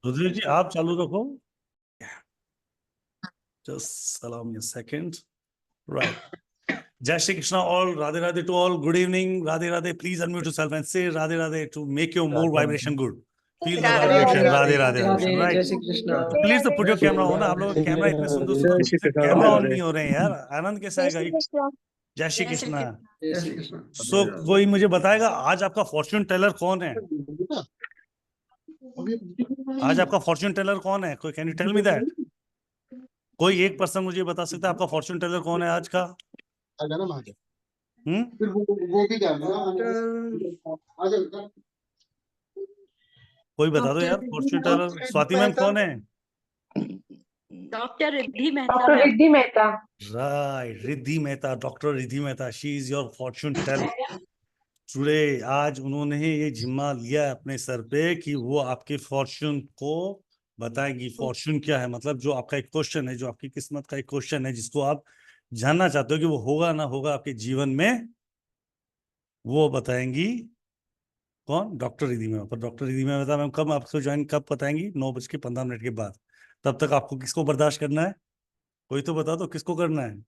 रुद्र जी आप चालू रखो। Just allow me a second. Right. Jai Shri Krishna all, Radhe Radhe to all, good evening, Radhe Radhe, please unmute yourself and say Radhe Radhe to make your more vibration good. Feel the Radhe vibration, Radhe Radhe Radhe vibration, Radhe right? जय श्री कृष्ण। तो please तो put your camera on. आप लोग camera इतने सुंदर सुंदर जय Shri Krishna, camera Radhe on Radhe. नहीं हो रहे हैं यार, आनंद कैसा आएगा? जय श्री कृष्णा। जय श्री कृष्ण। सो कोई मुझे बताएगा आज आपका फॉर्च्यून टेलर कौन है? आज आपका फॉर्च्यून टेलर कौन है? कोई can you tell me that? कोई एक पर्सन मुझे बता सकता है आपका फॉर्च्यून टेलर कौन है आज का? कोई बता दो यार, फॉर्च्यून टेलर। स्वाति मैम कौन है? Doctor Riddhi Mehta. Doctor Riddhi Mehta. Right, Riddhi Mehta, doctor Riddhi Mehta, she is your fortune teller today. आज उन्होंने ये जिम्मा लिया है अपने सर पे कि वो आपके फॉर्च्यून को बताएंगी। फॉर्च्यून क्या है? मतलब जो आपका एक क्वेश्चन है, जो आपकी किस्मत का एक क्वेश्चन है, जिसको आप जानना चाहते हो कि वो होगा ना होगा आपके जीवन में, वो बताएंगी। कौन? Doctor Riddhi Mehta. Doctor Riddhi Mehta ma'am कब आपको ज्वाइन कब बताएंगी? 9:15 के बाद। तब तक आपको किसको बर्दाश्त करना है? कोई तो बता दो किसको करना है।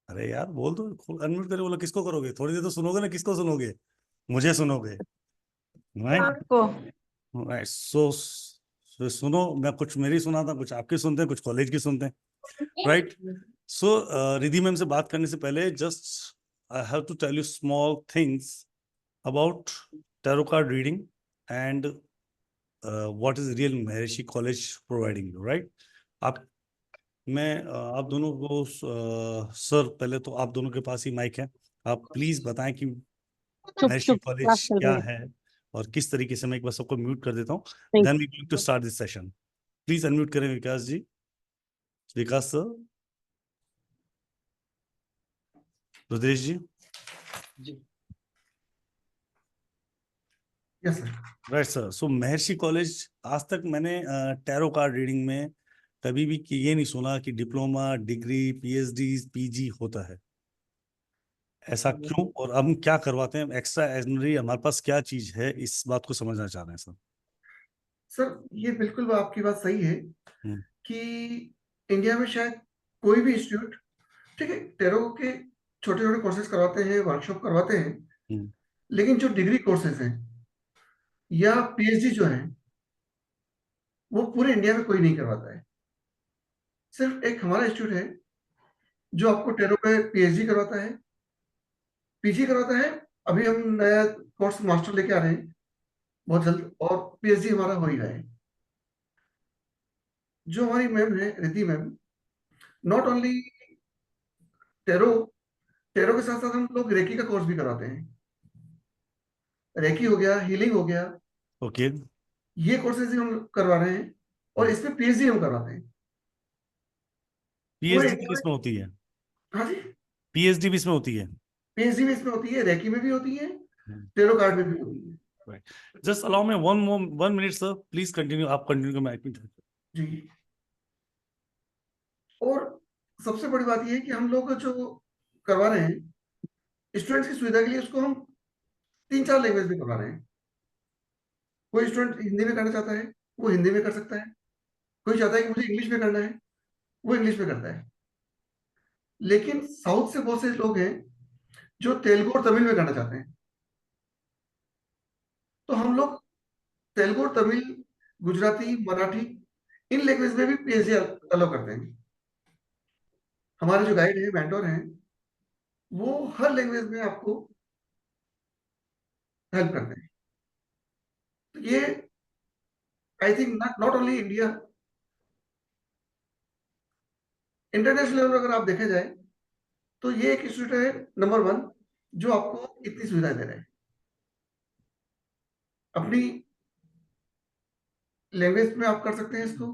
अरे यार बोल दो, अनम्यूट करके बोलो किसको करोगे। थोड़ी देर तो सुनोगे ना, किसको सुनोगे? मुझे सुनोगे, राइट? राइट। सो सुनो, मैं कुछ मेरी सुनाता, कुछ आपकी सुनते हैं, कुछ कॉलेज की सुनते हैं, राइट? सो रिद्धि मैम से बात करने से पहले just I have to tell you small things about tarot card reading and what is real Maharshi college providing you, right? आप दोनों को सर, पहले तो आप दोनों के पास ही माइक है, आप प्लीज बताएं कि महर्षि कॉलेज क्या है और किस तरीके से। मैं एक बार सबको म्यूट कर देता हूँ, then we going to start this session. Please unmute करें Vikas ji. Vikas sir, Rudresh ji. Yes sir. Right sir. So Maharshi college, आज तक मैंने टैरो कार्ड रीडिंग में कभी भी ये नहीं सुना कि डिप्लोमा, डिग्री, पीएचडी, पीजी होता है। ऐसा क्यों? और हम क्या करवाते हैं एक्स्ट्रा ऑर्डिनरी? हमारे पास क्या चीज है? इस बात को समझना चाह रहे हैं सर। सर ये बिल्कुल आपकी बात सही है कि इंडिया में शायद कोई भी इंस्टीट्यूट, ठीक है, टेरो के छोटे छोटे कोर्सेज करवाते हैं, वर्कशॉप करवाते हैं, लेकिन जो डिग्री कोर्सेज हैं या पीएचडी जो है वो पूरे इंडिया में कोई नहीं करवाता है। सिर्फ एक हमारा इंस्टीट्यूट है जो आपको टेरो पे पीएचडी करवाता है, पीजी करवाता है। अभी हम नया कोर्स मास्टर लेके आ रहे हैं बहुत जल्द, और पीएचडी हमारा हो ही रहा है। जो हमारी मैम है Riddhi ma'am, not only tarot tarot के साथ साथ हम लोग रेकी का कोर्स भी कराते हैं। रेकी हो गया, हीलिंग हो गया, ओके, ये कोर्सेज हम करवा रहे हैं, और इसमें पीएचडी हम करवाते हैं। पीएचडी भी इसमें होती है? हाँ जी, पीएचडी भी इसमें होती है? पीएचडी भी इसमें होती है, रेकी में भी होती है, टेरो कार्ड में भी होती है। Just allow me one minute sir, please continue. आप कंटिन्यू कर जी। और सबसे बड़ी बात यह है कि हम लोग जो करवा रहे हैं स्टूडेंट्स की सुविधा के लिए, उसको हम 3-4 लैंग्वेज में करवा रहे हैं। कोई स्टूडेंट हिंदी में करना चाहता है, वो हिंदी में कर सकता है। कोई चाहता है कि मुझे इंग्लिश में करना है, वो इंग्लिश में करता है। लेकिन साउथ से बहुत से लोग हैं जो तेलुगु और तमिल में करना चाहते हैं, तो हम लोग तेलुगु और तमिल, गुजराती, मराठी, इन लैंग्वेज में भी पीएचडी अलाउ करते हैं। हमारे जो गाइड हैं, मेंटोर हैं, वो हर लैंग्वेज में आपको हेल्प करते हैं। तो ये I think not only India, international level अगर आप देखे जाए तो ये एक इंस्टीट्यूट है नंबर 1 जो आपको इतनी सुविधाएं दे रहे हैं। अपनी लैंग्वेज में आप कर सकते हैं इसको,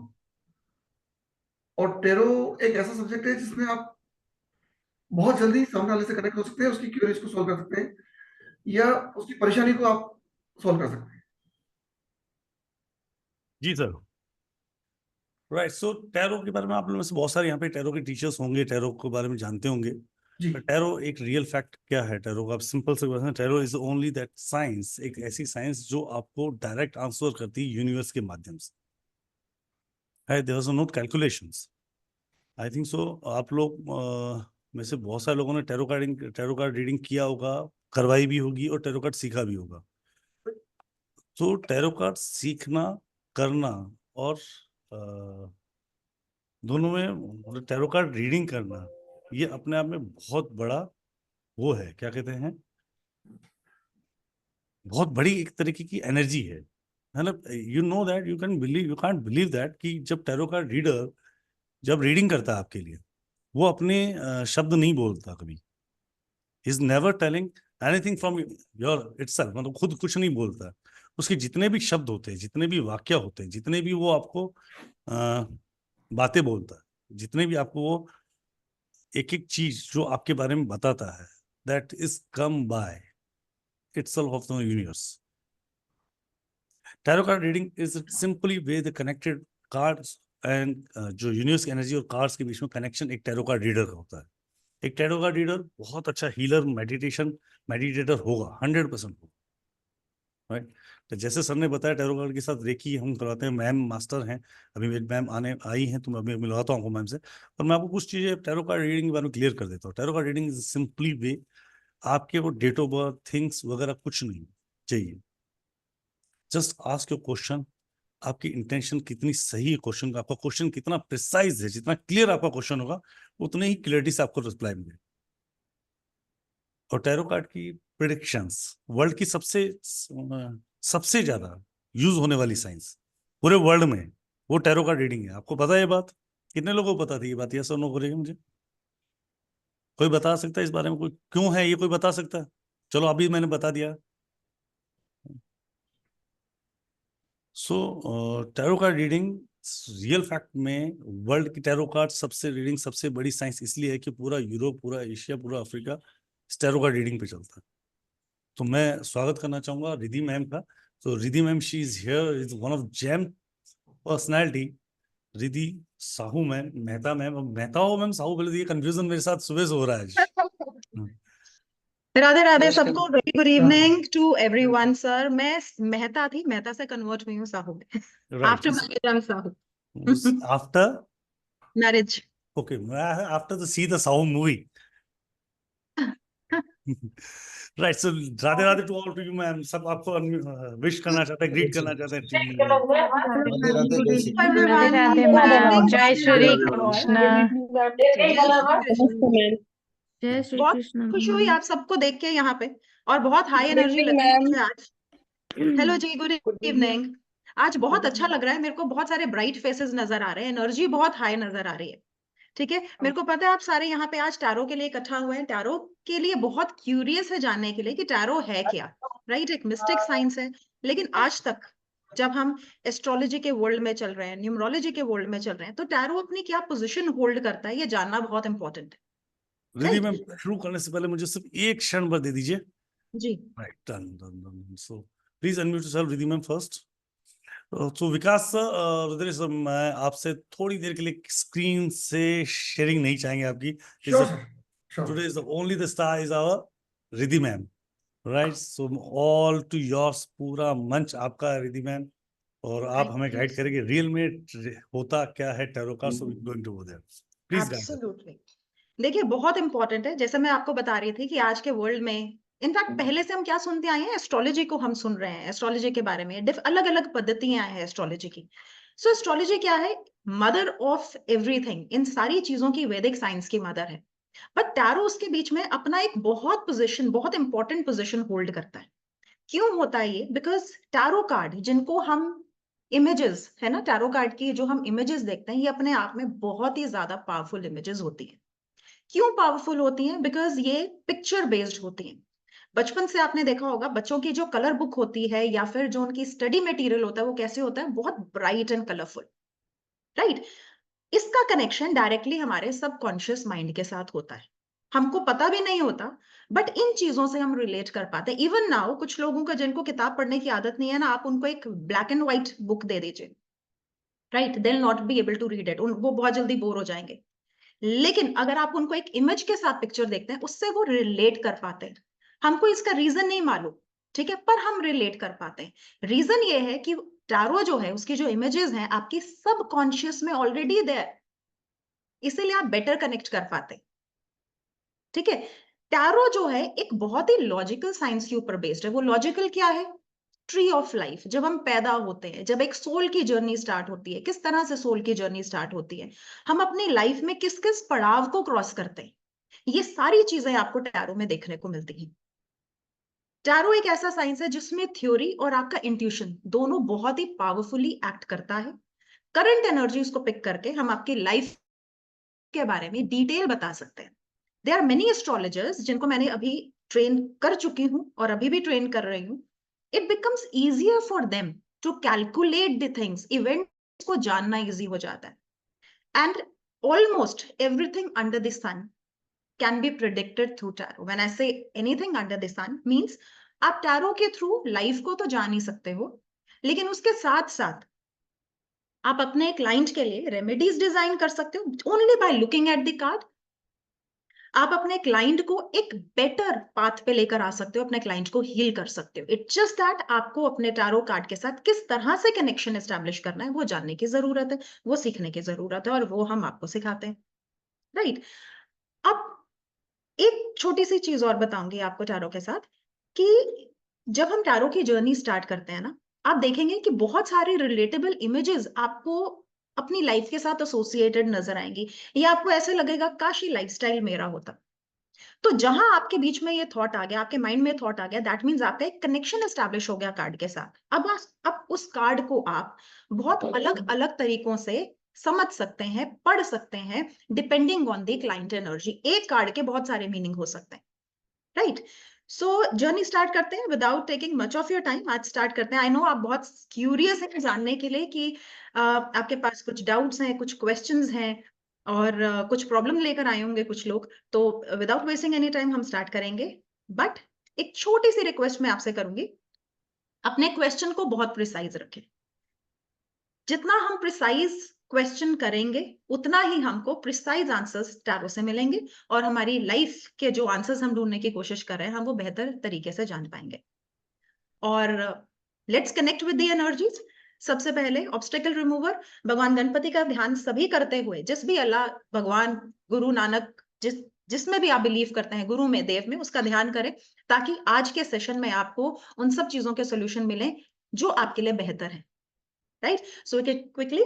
और टेरो एक ऐसा सब्जेक्ट है जिसमें आप बहुत जल्दी सामने वाले से कनेक्ट हो सकते हैं, उसकी क्वेरीज को सॉल्व कर सकते हैं, या उसकी परेशानी को आप सॉल्व कर सकते हैं। जी सर। राइट। सो टैरो के बारे में आप लोगों में से बहुत सारे यहाँ पे टैरो के टीचर्स होंगे, टैरो के बारे में जानते होंगे। टैरो एक रियल फैक्ट क्या है टैरो का? आप सिंपल से बताएं, tarot is only that science, एक ऐसी साइंस जो आपको डायरेक्ट आंसर करती है यूनिवर्स के माध्यम से है। There are not calculations, I think so. आप लोग में से बहुत सारे लोगों ने टैरो कार्ड रीडिंग किया होगा, करवाई भी होगी और टैरो कार्ड सीखा भी होगा। तो टैरो कार्ड सीखना, करना और दोनों में टैरो कार्ड रीडिंग करना, ये अपने आप में बहुत बड़ा वो है, क्या कहते हैं, बहुत बड़ी एक तरीके की एनर्जी है ना। You know that, you can't believe that कि जब टैरो कार्ड रीडर जब रीडिंग करता है आपके लिए, वो अपने शब्द नहीं बोलता कभी। Is never telling anything from your itself, मतलब खुद कुछ नहीं बोलता। उसके जितने भी शब्द होते हैं, जितने भी वाक्य होते हैं, जितने भी वो आपको बातें बोलता है, जितने भी आपको वो एक एक चीज जो आपके बारे में बताता है, that is come by itself of the universe. Tarot card reading is simply way the connected cards and जो यूनिवर्स की एनर्जी और कार्ड्स के बीच में कनेक्शन एक टैरो कार्ड रीडर का होता है। एक टैरो कार्ड रीडर बहुत अच्छा हीलर, मेडिटेटर होगा, 100% होगा, राइट। तो जैसे सर ने बताया, टैरो कार्ड के साथ रेकी हम करवाते हैं, मैम मास्टर हैं, अभी एक मैम आने आई हैं, तो मैं अभी मिलवाता हूँ मैम से। और मैं आपको कुछ चीजें टैरो कार्ड रीडिंग के बारे में क्लियर कर देता हूँ। Tarot card reading is simply way, आपके वो डेट ऑफ बर्थ, थिंग्स वगैरह कुछ नहीं चाहिए। जस्ट आस्क योर क्वेश्चन, आपकी इंटेंशन कितनी सही है, क्वेश्चन का आपका क्वेश्चन कितना प्रिसाइज है, जितना क्लियर आपका क्वेश्चन होगा उतने ही क्लियरिटी से आपको रिप्लाई मिलेगा। और टैरो कार्ड की प्रेडिक्शंस वर्ल्ड की सबसे ज्यादा यूज होने वाली साइंस पूरे वर्ल्ड में, वो टैरो कार्ड रीडिंग है। आपको पता है ये बात? कितने लोगों को पता थी ये बात? यस और नो करेगा मुझे कोई बता सकता है इस बारे में? कोई क्यों है ये, कोई बता सकता है? चलो अभी मैंने बता दिया। So tarot card reading real fact में वर्ल्ड की टैरो कार्ड सबसे बड़ी साइंस इसलिए है कि पूरा यूरोप, पूरा एशिया, पूरा अफ्रीका इस टैरो कार्ड रीडिंग पे चलता है। तो मैं स्वागत करना चाहूंगा रिद्धि मैम का। तो Riddhi ma'am, she is here, is one of gem personality. Riddhi Sahu ma'am, Mehta ma'am, Mehta हो मैम, साहू बोल दिए, कंफ्यूजन मेरे साथ सुबह से हो रहा है आज। राधे राधे सबको, very good evening to everyone. Sir मैं मेहता थी, मेहता से कन्वर्ट हुई हूँ साहू में। After marriage I am Sahu. After marriage. Okay, after the see the Sahu movie. Right, so Radhe Radhe to all to you ma'am. सब आपको विश करना चाहते हैं, ग्रीट करना चाहते हैं टीवी में। राधे राधे मैम, जय श्री कृष्ण। जय श्री बहुत कृष्ण। खुश हुई आप सबको देख के यहाँ पे, और बहुत हाई एनर्जी लग रही है मुझे आज। हेलो जी, गुड इवनिंग। आज बहुत अच्छा लग रहा है मेरे को, बहुत सारे ब्राइट फेसेस नजर आ रहे हैं, एनर्जी बहुत हाई नजर आ रही है। ठीक है, मेरे को पता है आप सारे यहाँ पे आज टैरो के लिए इकट्ठा हुए हैं, टैरो के लिए बहुत क्यूरियस है जानने के लिए कि टैरो है क्या, राइट। एक मिस्टिक साइंस है, लेकिन आज तक जब हम एस्ट्रोलॉजी के वर्ल्ड में चल रहे हैं, न्यूमरोलॉजी के वर्ल्ड में चल रहे हैं, तो टैरो अपनी क्या पोजीशन होल्ड करता है ये जानना बहुत इंपॉर्टेंट है। रिद्धि मैम, शुरू करने से पहले मुझे सिर्फ एक क्षण भर दे दीजिए। जी, right, done done done. So please unmute yourself Riddhi ma'am first. तो विकास सर, रुद्र सर, मैं आपसे थोड़ी देर के लिए स्क्रीन से शेयरिंग नहीं चाहेंगे आपकी। Today is the only the star is our Riddhi ma'am, right. So all to yours, पूरा मंच आपका है रिद्धि मैम, और आप हमें गाइड करेंगे रियल में होता क्या है tarot card. So we going to go there, please guide. Absolutely. देखिए बहुत इंपॉर्टेंट है, जैसे मैं आपको बता रही थी कि आज के वर्ल्ड में, इनफैक्ट पहले से हम क्या सुनते आए हैं, एस्ट्रोलॉजी को हम सुन रहे हैं, एस्ट्रोलॉजी के बारे में अलग अलग पद्धतियां हैं एस्ट्रोलॉजी की। सो एस्ट्रोलॉजी क्या है? मदर ऑफ एवरीथिंग, इन सारी चीजों की वैदिक साइंस की मदर है। बट टैरो उसके बीच में अपना एक बहुत इंपॉर्टेंट पोजिशन होल्ड करता है। क्यों होता है ये? बिकॉज टैरो कार्ड जिनको हम इमेजेस है ना, टैरो कार्ड की जो हम इमेजेस देखते हैं, ये अपने आप में बहुत ही ज्यादा पावरफुल इमेजेस होती है। क्यों पावरफुल होती हैं? बिकॉज ये पिक्चर बेस्ड होती हैं। बचपन से आपने देखा होगा बच्चों की जो कलर बुक होती है या फिर जो उनकी स्टडी मटेरियल होता है, वो कैसे होता है? बहुत ब्राइट एंड कलरफुल, राइट। इसका कनेक्शन डायरेक्टली हमारे सबकॉन्शियस माइंड के साथ होता है, हमको पता भी नहीं होता, बट इन चीजों से हम रिलेट कर पाते हैं। इवन नाउ कुछ लोगों का जिनको किताब पढ़ने की आदत नहीं है ना, आप उनको एक ब्लैक एंड व्हाइट बुक दे दीजिए, right, they will not be able to read it, वो बहुत जल्दी बोर हो जाएंगे। लेकिन अगर आप उनको एक इमेज के साथ पिक्चर देखते हैं, उससे वो रिलेट कर पाते हैं। हमको इसका रीजन नहीं मालूम, ठीक है, पर हम रिलेट कर पाते हैं। रीजन ये है कि टैरो जो है, उसकी जो इमेजेस हैं आपकी सबकॉन्शियस में ऑलरेडी देयर, इसीलिए आप बेटर कनेक्ट कर पाते हैं, ठीक है। टैरो जो है एक बहुत ही लॉजिकल साइंस के ऊपर बेस्ड है। वो लॉजिकल क्या है? Tree of life. जब हम पैदा होते हैं, जब एक सोल की जर्नी स्टार्ट होती है, किस तरह से सोल की जर्नी स्टार्ट होती है, हम अपनी लाइफ में किस किस पड़ाव को क्रॉस करते हैं, ये सारी चीजें आपको टैरो में देखने को मिलती हैं। टैरो एक ऐसा साइंस है जिसमें थ्योरी और आपका इंट्यूशन दोनों बहुत ही पावरफुली एक्ट करता है। करंट एनर्जीज को पिक करके हम आपकी लाइफ के बारे में डिटेल बता सकते हैं। देयर आर मेनी एस्ट्रोलॉजर्स जिनको मैंने अभी ट्रेन कर चुकी हूं और अभी भी ट्रेन कर रही हूं। It becomes easier for them to calculate the things, events को जानना इजी हो जाता है। And almost everything under the sun can be predicted through tarot. When I say anything under the sun means आप tarot के through life को तो जान ही सकते हो, लेकिन उसके साथ साथ आप अपने क्लाइंट के लिए रेमेडीज डिजाइन कर सकते हो only by looking at the card. आप अपने क्लाइंट को एक बेटर पाथ पे लेकर आ सकते हो, अपने क्लाइंट को हील कर सकते हो। इट्स जस्ट दैट आपको अपने टैरो कार्ड के साथ किस तरह से कनेक्शन एस्टैब्लिश करना है वो जानने की जरूरत है, वो सीखने की जरूरत है, और वो हम आपको सिखाते हैं, राइट। अब एक छोटी सी चीज और बताऊंगी आपको टैरो के साथ, कि जब हम टैरो की जर्नी स्टार्ट करते हैं ना, आप देखेंगे कि बहुत सारे रिलेटेबल इमेजेस आपको अपनी लाइफ के साथ एसोसिएटेड नजर आएंगी, या आपको ऐसे लगेगा काश ये लाइफस्टाइल मेरा होता। तो जहां आपके बीच में ये थॉट आ गया, आपके माइंड में थॉट आ गया, दैट मीन्स आपका एक कनेक्शन एस्टैब्लिश हो गया कार्ड के साथ। अब उस कार्ड को आप बहुत अलग अलग तरीकों से समझ सकते हैं, पढ़ सकते हैं, depending on the client energy. एक कार्ड के बहुत सारे मीनिंग हो सकते हैं, राइट। सो जर्नी स्टार्ट करते हैं without taking much of your time. आज स्टार्ट करते हैं। आई नो आप बहुत क्यूरियस हैं जानने के लिए कि आपके पास कुछ डाउट्स हैं, कुछ क्वेश्चंस हैं, और कुछ प्रॉब्लम लेकर आए होंगे कुछ लोग। तो विदाउट वेस्टिंग एनी टाइम हम स्टार्ट करेंगे। बट एक छोटी सी रिक्वेस्ट मैं आपसे करूंगी, अपने क्वेश्चन को बहुत प्रिसाइज रखें। जितना हम प्रिसाइज क्वेश्चन करेंगे उतना ही हमको प्रिसाइज आंसर्स टैरो से मिलेंगे, और हमारी लाइफ के जो आंसर्स हम ढूंढने की कोशिश कर रहे हैं हम वो बेहतर तरीके से जान पाएंगे। और let's connect with the energies. सबसे पहले ऑब्स्टेकल रिमूवर, भगवान गणपति का ध्यान सभी करते हुए, जिस भी अल्लाह, भगवान, गुरु नानक, जिसमें भी आप बिलीव करते हैं, गुरु में, देव में, उसका ध्यान करें, ताकि आज के सेशन में आपको उन सब चीजों के सोल्यूशन मिले जो आपके लिए बेहतर है, राइट। सो क्विकली,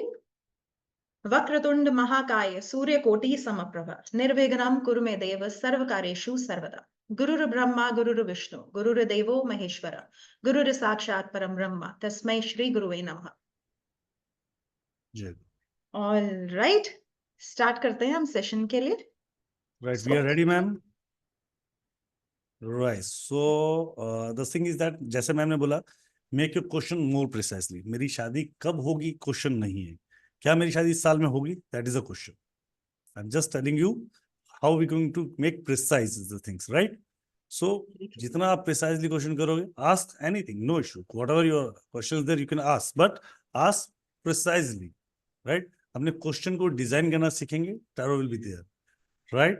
वक्रतुंड महाकाय सूर्यकोटि समप्रभ निर्विघ्नं कुरु मे देव सर्वकार्येषु सर्वदा। गुरुर् ब्रह्मा गुरुर्विष्णु गुरुर्देवो महेश्वर गुरुर् साक्षात् परम ब्रह्म तस्मै श्री गुरुवे नमः। ऑल राइट, स्टार्ट करते हैं हम सेशन के लिए। Right, we are ready, ma'am. Right, so the thing is that जैसे मैम ने बोला, make your question more precisely. मेरी शादी कब होगी क्वेश्चन नहीं है, क्या मेरी शादी इस साल में होगी, that is a question. I'm just telling you how we going to make precise the things, right? So जितना आप precisely question करोगे, ask anything, no issue. Whatever your questions there you can ask, but ask precisely, right? अपने question को design करना सीखेंगे, tarot will be there, right?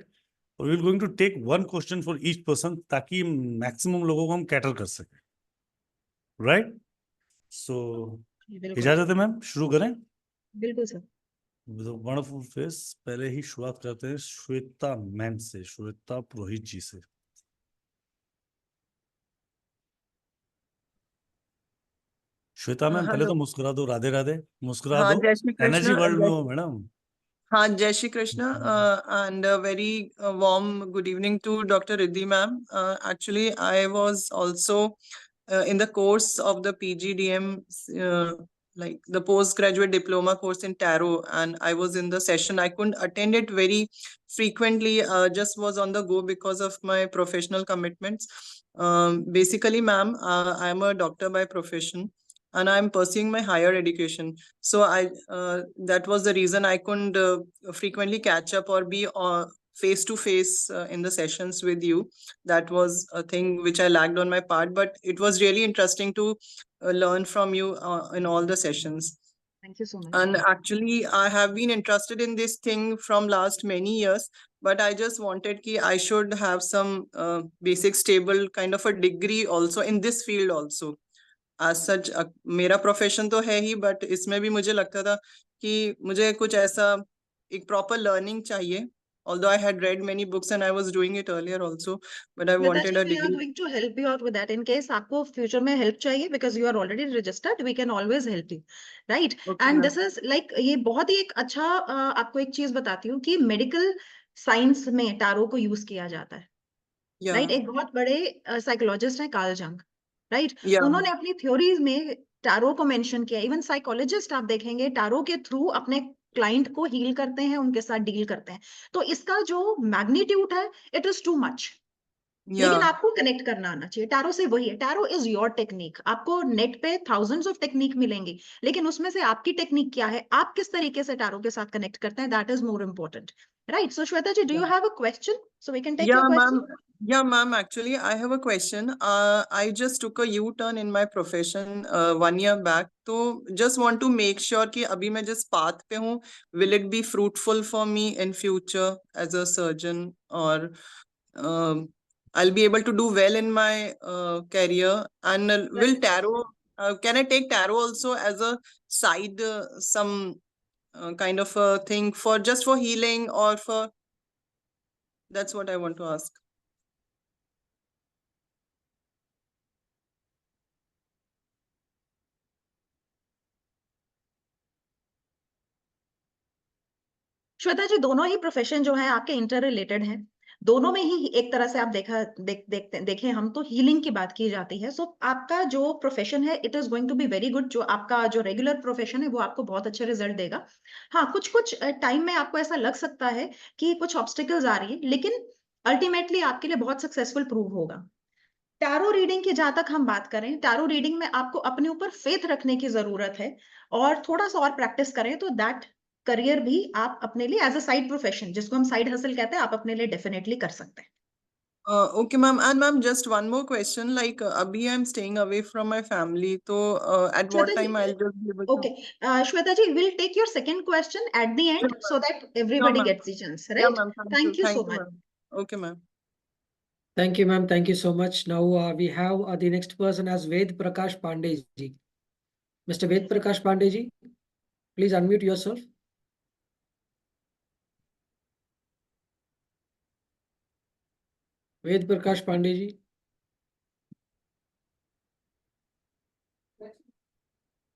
We are going to take one question for each person ताकि maximum लोगों को हम cater कर सकें, राइट। सो इजाजत है मैम, शुरू करें। बिल्कुल सर। Wonderful face. पहले ही शुरुआत करते हैं श्वेता मैम से, श्वेता पुरोहित जी से। श्वेता मैम पहले तो मुस्कुरा दो, राधे राधे मुस्कुरा दो, एनर्जी वर्ल्ड में हो मैडम। हाँ, जय Shri Krishna and a very warm good evening to Dr. Riddhi ma'am. Actually, I was also in the course of the PGDM, like the postgraduate diploma course in tarot, and I was in the session. I couldn't attend it very frequently, just was on the go because of my professional commitments. Basically, ma'am, I am a doctor by profession, and I'm pursuing my higher education. So that was the reason I couldn't frequently catch up or be face to face in the sessions with you. That was a thing which I lacked on my part, but it was really interesting to learn from you in all the sessions. Thank you so much. And actually, I have been interested in this thing from last many years, but I just wanted कि I should have some basic stable kind of a degree also in this field also. As such, मेरा profession तो है ही, but इसमें भी मुझे लगता था कि मुझे कुछ ऐसा एक proper learning चाहिए. Although I had read many books and I was doing it earlier also, but I wanted a We are degree. going to help you out with that. In case आपको future में help चाहिए, because you are already registered, we can always help you, right? Okay, And ma'am. this is like ये बहुत ही एक अच्छा आपको एक चीज बताती हूँ कि medical science में टारो को यूज किया जाता है, Yeah. right? एक बहुत बड़े साइकोलॉजिस्ट हैं कार्ल जंग, राइट? Yeah. उन्होंने अपनी थ्योरीज में टारो को मेंशन किया. इवन साइकोलॉजिस्ट आप देखेंगे टारो के थ्रू अपने क्लाइंट को हील करते हैं, उनके साथ डील करते हैं. तो इसका जो मैग्नीट्यूड है, इट इज टू मच. लेकिन Yeah. आपको कनेक्ट करना आना चाहिए. टारो से वही है, टारो इज योर टेक्निक. आपको नेट पे थाउजेंड्स ऑफ टेक्निक मिलेंगी, लेकिन उसमें से आपकी टेक्निक क्या है, आप किस तरीके से टारो के साथ कनेक्ट करते हैं, that is more important, right? So Shweta ji, do you have a question so we can take your Yeah, question? ma'am. Yeah, ma'am. Actually, I have a question. I just took a U-turn in my profession 1 year back. So just want to make sure कि अभी मैं जिस path पे हूँ, will it be fruitful for me in future as a surgeon, or I'll be able to do well in my career? And will tarot, can I take tarot also as a side, some kind of a thing for just for healing or for? That's what I want to ask. Shweta जी, दोनों ही profession जो है आपके inter related हैं. दोनों में ही एक तरह से आप देखें हम तो हीलिंग की बात की जाती है. सो आपका जो प्रोफेशन है, it is going to be very good. जो आपका जो रेगुलर प्रोफेशन है वो आपको बहुत अच्छे रिजल्ट देगा. हाँ, कुछ टाइम में आपको ऐसा लग सकता है कि कुछ ऑब्स्टिकल्स आ रही है, लेकिन अल्टीमेटली आपके लिए बहुत सक्सेसफुल प्रूव होगा. टैरो रीडिंग की जहां तक हम बात करें, टैरो रीडिंग में आपको अपने ऊपर फेथ रखने की जरूरत है और थोड़ा सा और प्रैक्टिस करें तो दैट करियर भी आप अपने लिए एज अ साइड प्रोफेशन, जिसको हम साइड हसल कहते हैं, आप अपने लिए डेफिनेटली कर सकते हैं. Okay, ma'am. And ma'am, just one more question. Like, abhi I'm staying away from my family. So, at what Shweta ji, time I'll just be able to? Okay, Shweta ji, we'll take your second question at the end Sure, so that everybody ma'am. gets the chance, Yeah, right? ma'am. Thank you so Thank you, much. ma'am. Okay, ma'am. Thank you, ma'am. Thank you so much. Now we have the next person as Ved Prakash Pandey ji. Mr. Ved Prakash Pandey ji, please unmute yourself. Ved Prakash Pandey ji.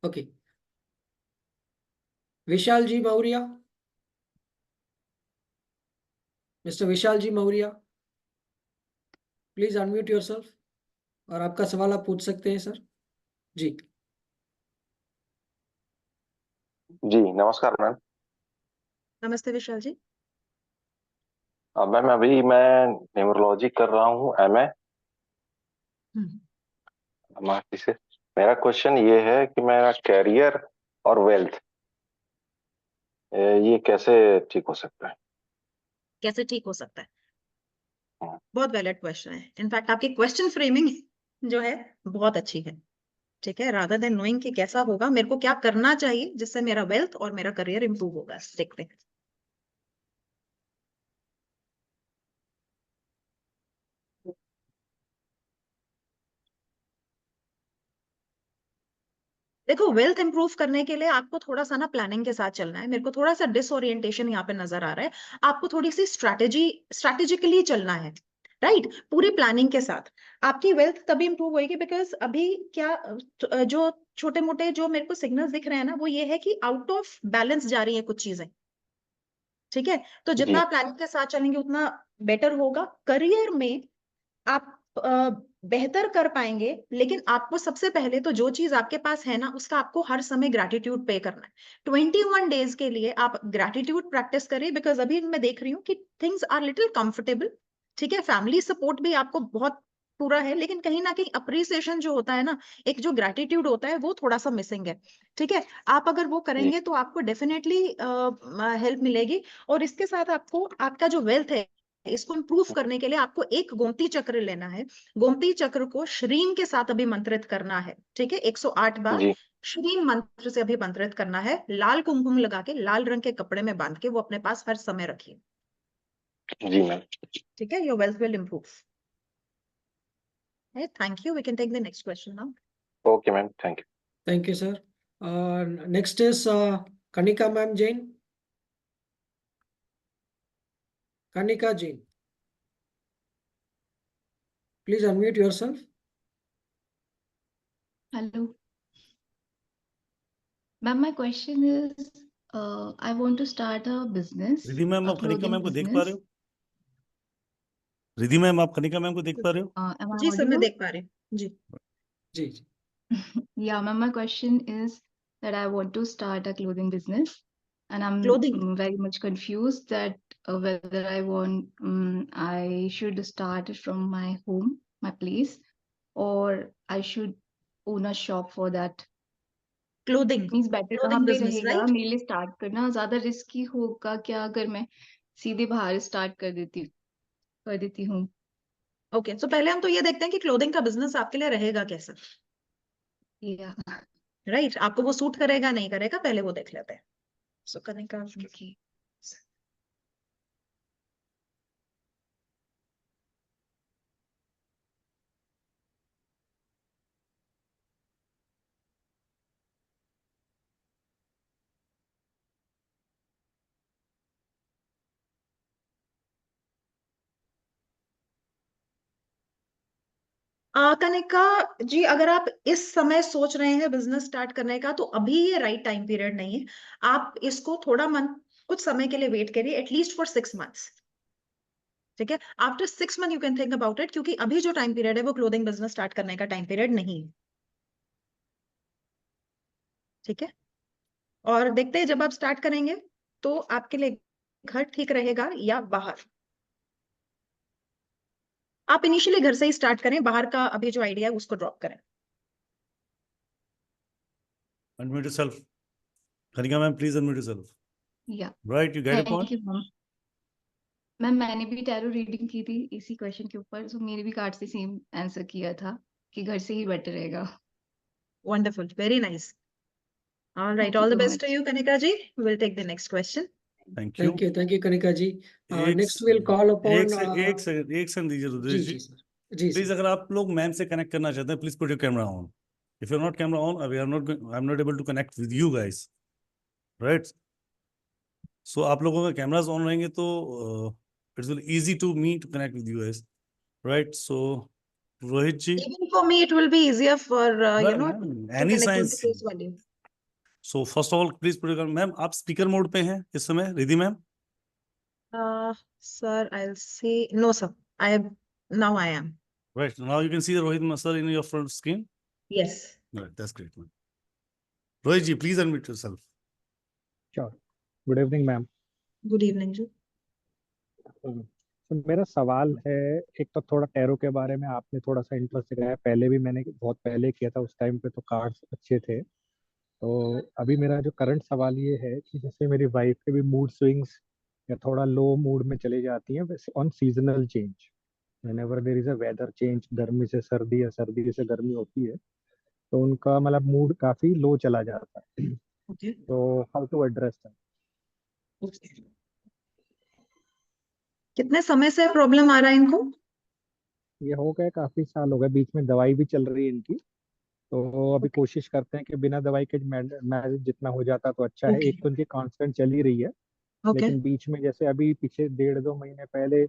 Okay. Vishal ji Maurya. Mr. Vishal ji Maurya, please unmute yourself. और आपका सवाल आप पूछ सकते हैं sir जी. जी नमस्कार ma'am. नमस्ते विशाल जी. Ma'am अभी मैं न्यूमरोलॉजी कर रहा हूँ MA MRC से. मेरा क्वेश्चन ये है कि मेरा कैरियर और वेल्थ ये कैसे ठीक हो सकता है? कैसे ठीक हो सकता है? बहुत वैलिड क्वेश्चन है. इनफैक्ट आपकी क्वेश्चन फ्रेमिंग जो है बहुत अच्छी है. ठीक है, रादर देन नोइंग कि कैसा होगा, मेरे को क्या करना चाहिए जिससे मेरा वेल्थ और मेरा करियर इंप्रूव होगा. देखते हैं. देखो, वेल्थ इंप्रूव करने के लिए आपको थोड़ा सा ना प्लानिंग के साथ चलना है. मेरे को थोड़ा सा डिसओरिएंटेशन यहाँ पे नजर आ रहा है. आपको थोड़ी सी स्ट्रैटेजिकली चलना है, राइट? पूरी प्लानिंग के साथ आपकी वेल्थ तभी इंप्रूव होगी. बिकॉज अभी क्या जो छोटे मोटे जो मेरे को सिग्नल्स दिख रहे हैं ना, वो ये है कि आउट ऑफ बैलेंस जा रही है कुछ चीजें. ठीक है, तो जितना प्लानिंग के साथ चलेंगे उतना बेटर होगा. करियर में आप बेहतर कर पाएंगे, लेकिन आपको सबसे पहले तो जो चीज आपके पास है ना, उसका आपको हर समय ग्रैटिट्यूड पे करना है. 21 डेज के लिए आप ग्रैटिट्यूड प्रैक्टिस करिए. बिकॉज अभी मैं देख रही हूँ कि थिंग्स आर लिटिल कंफर्टेबल. ठीक है, फैमिली सपोर्ट भी आपको बहुत पूरा है, लेकिन कहीं ना कहीं अप्रिसिएशन जो होता है ना, एक जो ग्रैटिट्यूड होता है, वो थोड़ा सा मिसिंग है. ठीक है, आप अगर वो करेंगे तो आपको डेफिनेटली हेल्प मिलेगी. और इसके साथ आपको आपका जो वेल्थ है इसको इंप्रूव करने के लिए आपको एक गोमती चक्र लेना है. गोमती चक्र को श्रीम के साथ अभी मंत्रित करना है. ठीक है, 108 बार श्री मंत्र से अभिमंत्रित करना है, लाल कुमकुम लगा के लाल रंग के कपड़े में बांध के वो अपने पास हर समय रखिए। जी मैम। ठीक है, your wealth will improve. Thank you, we can take the next question now. Okay ma'am, thank you. Thank you, sir. Next is Kanika ma'am Jain. Kanika Jain. Please unmute yourself. Hello. Ma'am, my question is, I want to start a business, Riddhi ma'am, a आप Kanika clothing ma'am को देख पा business. रहे हो? Riddhi ma'am, आप Kanika ma'am को देख पा रहे हो? Am I जी सर, मैं audible? देख पा रही हूँ जी। जी। Yeah, ma'am, my question is that I want to start a clothing business, and I'm Clothing? very much confused that whether I should start it from my home, my place, or I should own a shop for that. Clothing? Means better कहाँ Clothing पे business, रहेगा right? मेरे लिए start करना? ज्यादा risky होगा क्या अगर मैं सीधे बाहर स्टार्ट कर देती हूँ? ओके, तो पहले हम तो ये देखते हैं कि क्लोथिंग का बिजनेस आपके लिए रहेगा कैसा, या राइट? आपको वो सूट करेगा नहीं करेगा, पहले वो देख लेते हैं। सो कनिका, ओके। कनिका जी, अगर आप इस समय सोच रहे हैं बिजनेस स्टार्ट करने का, तो अभी ये राइट टाइम पीरियड नहीं है। आप इसको कुछ समय के लिए वेट करिए, एटलीस्ट फॉर 6 मंथ्स। ठीक है, after 6 month you can think about it, क्योंकि अभी जो टाइम पीरियड है वो क्लोथिंग बिजनेस स्टार्ट करने का टाइम पीरियड नहीं है। ठीक है, और देखते हैं जब आप स्टार्ट करेंगे तो आपके लिए घर ठीक रहेगा या बाहर। आप इनिशियली घर से ही स्टार्ट करें, बाहर का अभी जो आइडिया है उसको ड्रॉप करें। Unmute yourself. Kanika ma'am, please unmute yourself. या Right, you get a thank point? You ma'am. Ma'am, मैंने भी टैरो रीडिंग की थी इसी क्वेश्चन के ऊपर, तो मेरे भी कार्ड से सेम आंसर किया था कि घर से ही बेटर रहेगा। Wonderful, very nice. All right, thank you all the so best to much. you, Kanika ji. We'll take the next question. Thank you. Thank you, Kanika ji. एक Next we'll call upon. एक second दीजिए रुद्रेश जी। जी जी please, अगर आप लोग ma'am से connect करना चाहते हैं, please put your camera on. If you are not camera on, I am not able to connect with you guys, right? So आप लोगों का कैमरास ऑन रहेंगे तो it's will easy to me to connect with you guys, right? So Rohit ji, Even for me, it will be easier for to any connect with the science. face value. So first of all please put your, ma'am आप speaker mode पे हैं इस समय, Riddhi ma'am? Sir, I'll say no, sir. Now I am. Right, now you can see the Rohit sir in your front screen. Yes. Right, that's great, man. Rohit ji, please unmute yourself. Sure. Good evening, ma'am. Good evening, जी। तो मेरा सवाल है, एक तो थोड़ा tarot के बारे में आपने थोड़ा सा इंटरेस्ट दिखाया, पहले भी मैंने बहुत पहले किया था, उस टाइम पे तो कार्ड्स अच्छे थे। तो अभी मेरा जो करंट सवाल ये है कि जैसे मेरी वाइफ के भी मूड स्विंग्स या थोड़ा लो मूड में चली जाती हैं on seasonal change, whenever there is a weather change, गर्मी से सर्दी या सर्दी से गर्मी होती है, तो उनका मतलब मूड काफी लो चला जाता है। Okay. तो हाउ टू एड्रेस दैट? कितने समय से प्रॉब्लम आ रहा है इनको? ये हो गए, काफी साल हो गए, बीच में दवाई भी चल रही है इनकी, तो अभी कोशिश करते हैं कि बिना दवाई के मैनेज जितना हो जाता तो अच्छा है। Okay. एक तो इनकी कांस्टेंट चल ही रही है, Okay. लेकिन बीच में जैसे अभी पीछे 1.5-2 महीने पहले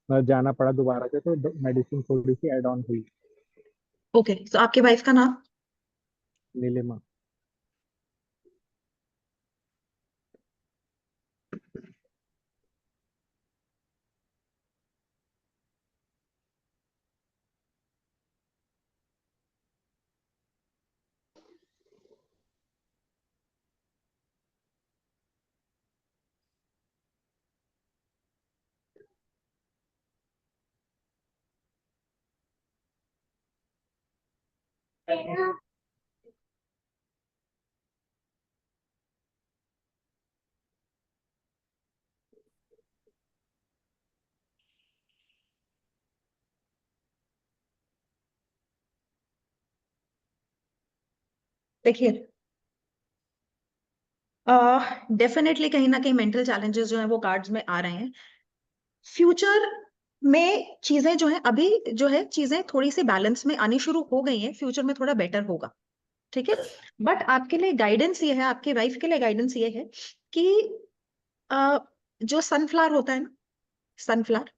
जाना पड़ा दोबारा से, तो मेडिसिन थोड़ी सी एड ऑन हुई। Okay. तो आपकी वाइफ का नाम? नीलिमा। देखिए, डेफिनेटली कहीं ना कहीं मेंटल चैलेंजेस जो है वो कार्ड्स में आ रहे हैं। फ्यूचर में चीजें जो है अभी जो है चीजें थोड़ी सी बैलेंस में आनी शुरू हो गई हैं, फ्यूचर में थोड़ा बेटर होगा, ठीक है। बट आपके लिए गाइडेंस ये है, आपकी वाइफ के लिए गाइडेंस ये है कि अ, जो सनफ्लावर होता है ना, सनफ्लावर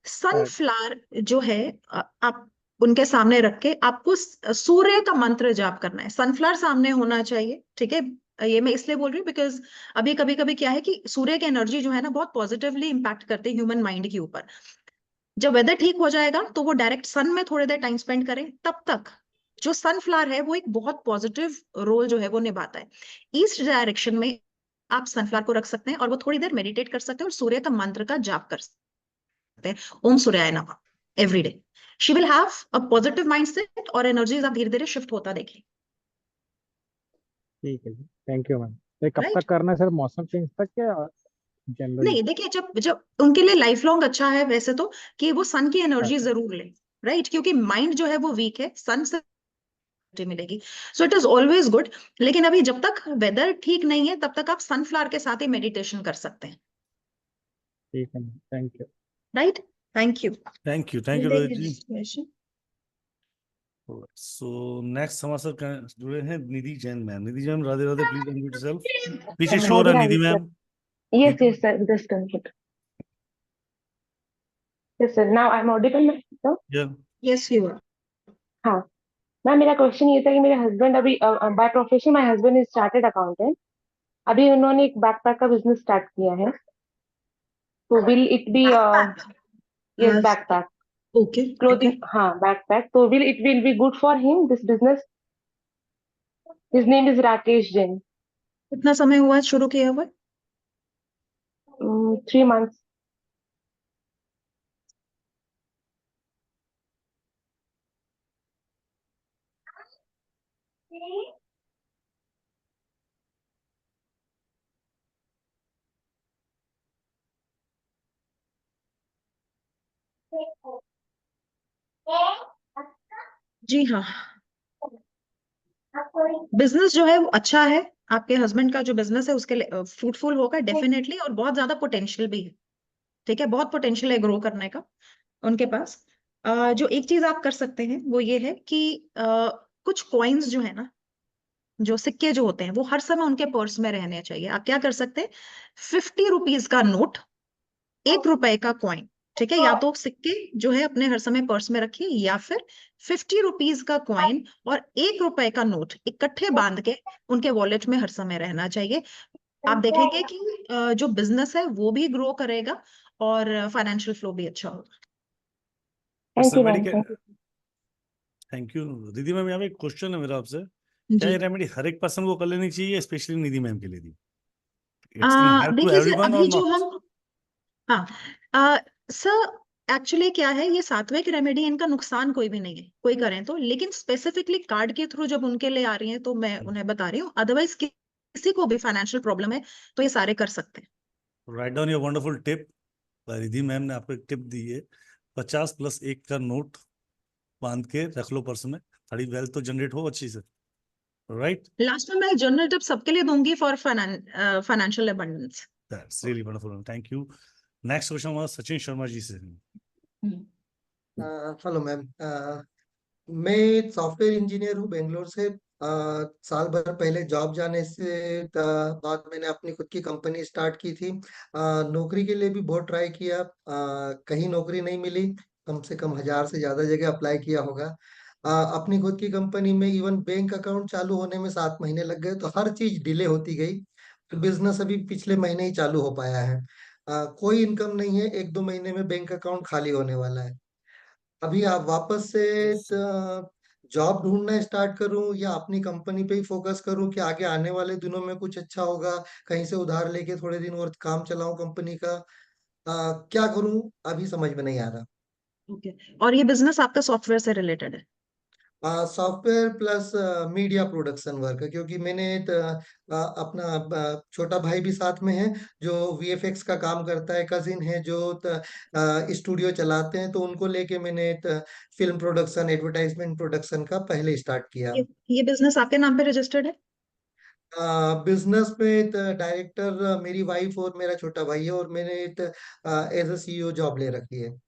सनफ्लावर जो है आप उनके सामने रख के आपको सूर्य का मंत्र जाप करना है, सनफ्लावर सामने होना चाहिए, ठीक है। ये मैं इसलिए बोल रही हूँ बिकॉज अभी कभी कभी क्या है कि सूर्य की एनर्जी जो है ना बहुत पॉजिटिवली इंपैक्ट करती है ह्यूमन माइंड के ऊपर। जब वेदर ठीक हो जाएगा तो वो डायरेक्ट सन में थोड़ी देर टाइम स्पेंड करें, तब तक जो सनफ्लावर है वो एक बहुत पॉजिटिव रोल जो है वो निभाता है। ईस्ट डायरेक्शन में आप सनफ्लावर को रख सकते हैं और वो थोड़ी देर मेडिटेट कर सकते हैं और सूर्य का मंत्र का जाप कर सकते हैं, ओम सूर्याय नमः, every day. She will have a positive mindset और एनर्जीज आप धीरे धीरे शिफ्ट होता देखें। ठीक है जी, थैंक यू मैम। तो ये कब राइट, तक करना है सर, मौसम चेंज तक या जनरली? नहीं देखिए, जब जब उनके लिए लाइफ लॉन्ग अच्छा है वैसे तो कि वो सन की एनर्जी अच्छा, जरूर ले, राइट, क्योंकि माइंड जो है वो वीक है, सन से मिलेगी, सो इट इज ऑलवेज गुड। लेकिन अभी जब तक वेदर ठीक नहीं है तब तक आप सनफ्लावर के साथ ही मेडिटेशन कर सकते हैं। ठीक है ma'am, thank you. Right, thank you. Thank you Rohit ji. So next हमारे साथ जुड़े हैं Nidhi Jain ma'am. Nidhi Jain, Radhe Radhe, please unmute yourself. पीछे शोर है Radhe Nidhi Radhe sir. Ma'am. Yes, yes, sir. Just a minute. Yes, sir. Now I'm audible, sir. Yes you are. हाँ ma'am, मेरा question ये था कि मेरे हस्बैंड अभी by profession my husband is chartered accountant. अभी उन्होंने एक बैकपैक का बिजनेस स्टार्ट किया है, तो will it be yes backpack okay, clothing, हाँ बैकपैक, तो will be good for him this business? His name is Rakesh Jain. कितना समय हुआ है शुरू किया हुआ? 3 months। जी हाँ, बिजनेस जो है वो अच्छा है, आपके हस्बैंड का जो बिजनेस है उसके लिए फ्रूटफुल होगा डेफिनेटली, और बहुत ज्यादा पोटेंशियल भी है, ठीक है, बहुत पोटेंशियल है ग्रो करने का उनके पास। जो एक चीज आप कर सकते हैं वो ये है कि कुछ कॉइन्स जो है ना, जो सिक्के जो होते हैं वो हर समय उनके पर्स में रहने चाहिए। आप क्या कर सकते हैं, 50 रुपीज का नोट, 1 रुपए का कॉइन, ठीक है, या तो सिक्के जो है अपने हर समय पर्स में रखिए, या फिर 50 रुपीज का कॉइन और 1 रुपए का नोट इकट्ठे बांध के उनके वॉलेट में हर समय रहना चाहिए। आप देखेंगे कि जो बिजनेस है वो भी ग्रो करेगा और फाइनेंशियल फ्लो भी अच्छा होगा। Thank you ma'am, medical, thank you. Thank you दीदी मैम। यहाँ पे एक क्वेश्चन है मेरा आपसे, क्या जी, ये रेमेडी हर एक पर्सन को कर लेनी चाहिए, स्पेशली निधि मैम के लिए दी? इट्स कैन हेल्प टू देखिए सर, एवरीवन और अभी जो नॉट? हम, हाँ सर, एक्चुअली क्या है, ये सात्विक रेमेडी, इनका नुकसान कोई भी नहीं है कोई करें तो, लेकिन स्पेसिफिकली कार्ड के थ्रू जब उनके लिए आ रही है तो मैं उन्हें बता रही हूँ, अदरवाइज किसी को भी फाइनेंशियल प्रॉब्लम है तो ये सारे कर सकते हैं। Write down your wonderful tip. Riddhi ma'am ने आपको एक टिप दी है, 50 + 1 का नोट बांध के रख लो पर्स में, थोड़ी वेल्थ तो जनरेट हो अच्छी से। राइट, लास्ट में मैं जर्नल टिप सबके लिए दूंगी for financial abundance. That's really wonderful, thank you. Next question हमारा सचिन शर्मा जी से। हेलो मैम, मैं सॉफ्टवेयर इंजीनियर हूँ बेंगलोर से। साल भर पहले जॉब जाने से बाद मैंने अपनी खुद की कंपनी स्टार्ट की थी। नौकरी के लिए भी बहुत ट्राई किया, कहीं नौकरी नहीं मिली, कम से कम 1000 से ज्यादा जगह अप्लाई किया होगा। अपनी खुद की कंपनी में इवन बैंक अकाउंट चालू होने में 7 महीने लग गए, तो हर चीज डिले होती गई। तो बिजनेस अभी पिछले महीने ही चालू हो पाया है। कोई इनकम नहीं है, 1-2 महीने में बैंक अकाउंट खाली होने वाला है। अभी आप वापस से जॉब ढूंढना स्टार्ट करूं या अपनी कंपनी पे ही फोकस करूं कि आगे आने वाले दिनों में कुछ अच्छा होगा, कहीं से उधार लेके थोड़े दिन और काम चलाऊं कंपनी का? क्या करूं अभी समझ में नहीं आ रहा। ओके, और ये बिजनेस आपका सॉफ्टवेयर से रिलेटेड है? Software plus media production work है, क्योंकि मैंने अपना छोटा भाई भी साथ में है जो वीएफएक्स का काम करता है, कजिन है जो स्टूडियो चलाते हैं, तो उनको लेके मैंने फिल्म प्रोडक्शन, एडवर्टाइजमेंट प्रोडक्शन का पहले स्टार्ट किया। ये बिजनेस आपके नाम पे रजिस्टर्ड है? बिजनेस में डायरेक्टर मेरी वाइफ और मेरा छोटा भाई है, और मैंने एज ए CEO जॉब ले रखी है।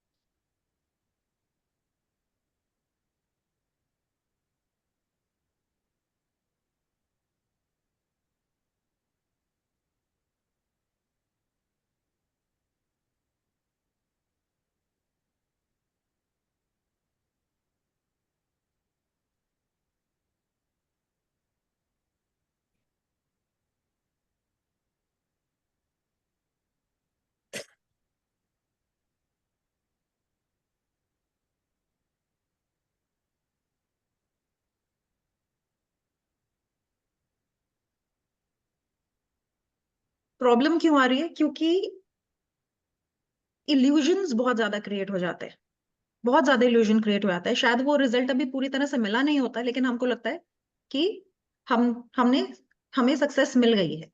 प्रॉब्लम क्यों आ रही है? क्योंकि इल्यूजन्स बहुत ज्यादा क्रिएट हो जाते हैं, बहुत ज्यादा इल्यूजन क्रिएट हो जाता है। शायद वो रिजल्ट अभी पूरी तरह से मिला नहीं होता, लेकिन हमको लगता है कि हमने हमें सक्सेस मिल गई है,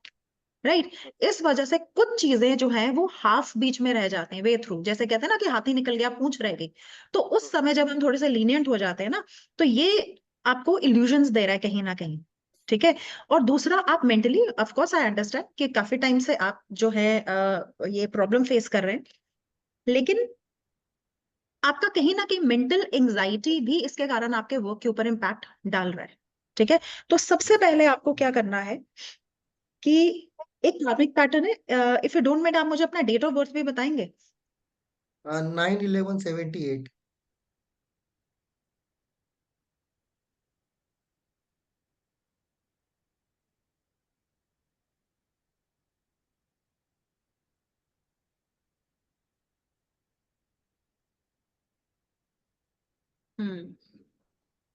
राइट। इस वजह से कुछ चीजें जो है वो हाफ बीच में रह जाते हैं, वे थ्रू। जैसे कहते हैं ना कि हाथी निकल गया पूंछ रह गई। तो उस समय जब हम थोड़े से लीनियंट हो जाते हैं ना, तो ये आपको इल्यूजन्स दे रहा है कहीं ना कहीं, ठीक है। और दूसरा, आप mentally, of course I understand कि काफी टाइम से आप जो है ये प्रॉब्लम फेस कर रहे हैं, लेकिन आपका कहीं ना कहीं मेंटल एंजाइटी भी इसके कारण आपके वर्क के ऊपर इम्पैक्ट डाल रहा है, ठीक है। तो सबसे पहले आपको क्या करना है कि एक कार्मिक पैटर्न है। इफ यू डोंट माइंड, आप मुझे अपना डेट ऑफ बर्थ भी बताएंगे? 9/11/78।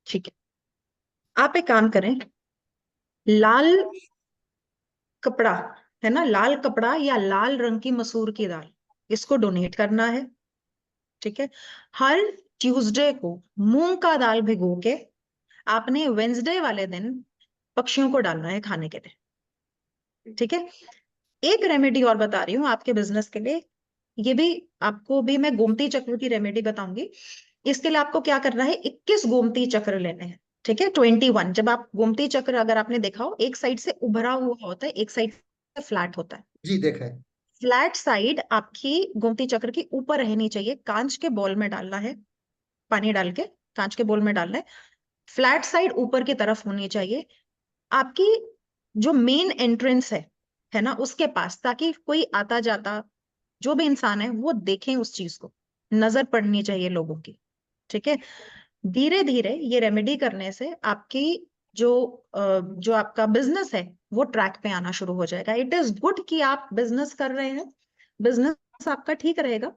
ठीक है, आप एक काम करें, लाल कपड़ा है ना, लाल कपड़ा या लाल रंग की मसूर की दाल, इसको डोनेट करना है, ठीक है। हर ट्यूसडे को मूंग का दाल भिगो के आपने वेंसडे वाले दिन पक्षियों को डालना है खाने के लिए, ठीक है। एक रेमेडी और बता रही हूँ आपके बिजनेस के लिए, ये भी आपको भी मैं गोमती चक्र की रेमेडी बताऊंगी। इसके लिए आपको क्या करना है, 21 गोमती चक्र लेने हैं, ठीक है। 21, जब आप गोमती चक्र अगर आपने देखा हो, एक साइड से उभरा हुआ होता है, एक साइड से फ्लैट होता है। जी, देखा है। फ्लैट साइड आपकी गोमती चक्र की ऊपर रहनी चाहिए, कांच के बॉल में डालना है, पानी डाल के कांच के बॉल में डालना है। फ्लैट साइड ऊपर की तरफ होनी चाहिए आपकी, जो मेन एंट्रेंस है ना, उसके पास, ताकि कोई आता जाता जो भी इंसान है वो देखें उस चीज को, नजर पड़नी चाहिए लोगों की, ठीक है। धीरे धीरे ये रेमेडी करने से आपकी जो जो आपका बिजनेस है वो ट्रैक पे आना शुरू हो जाएगा। इट इज गुड कि आप बिजनेस कर रहे हैं, बिजनेस आपका ठीक रहेगा।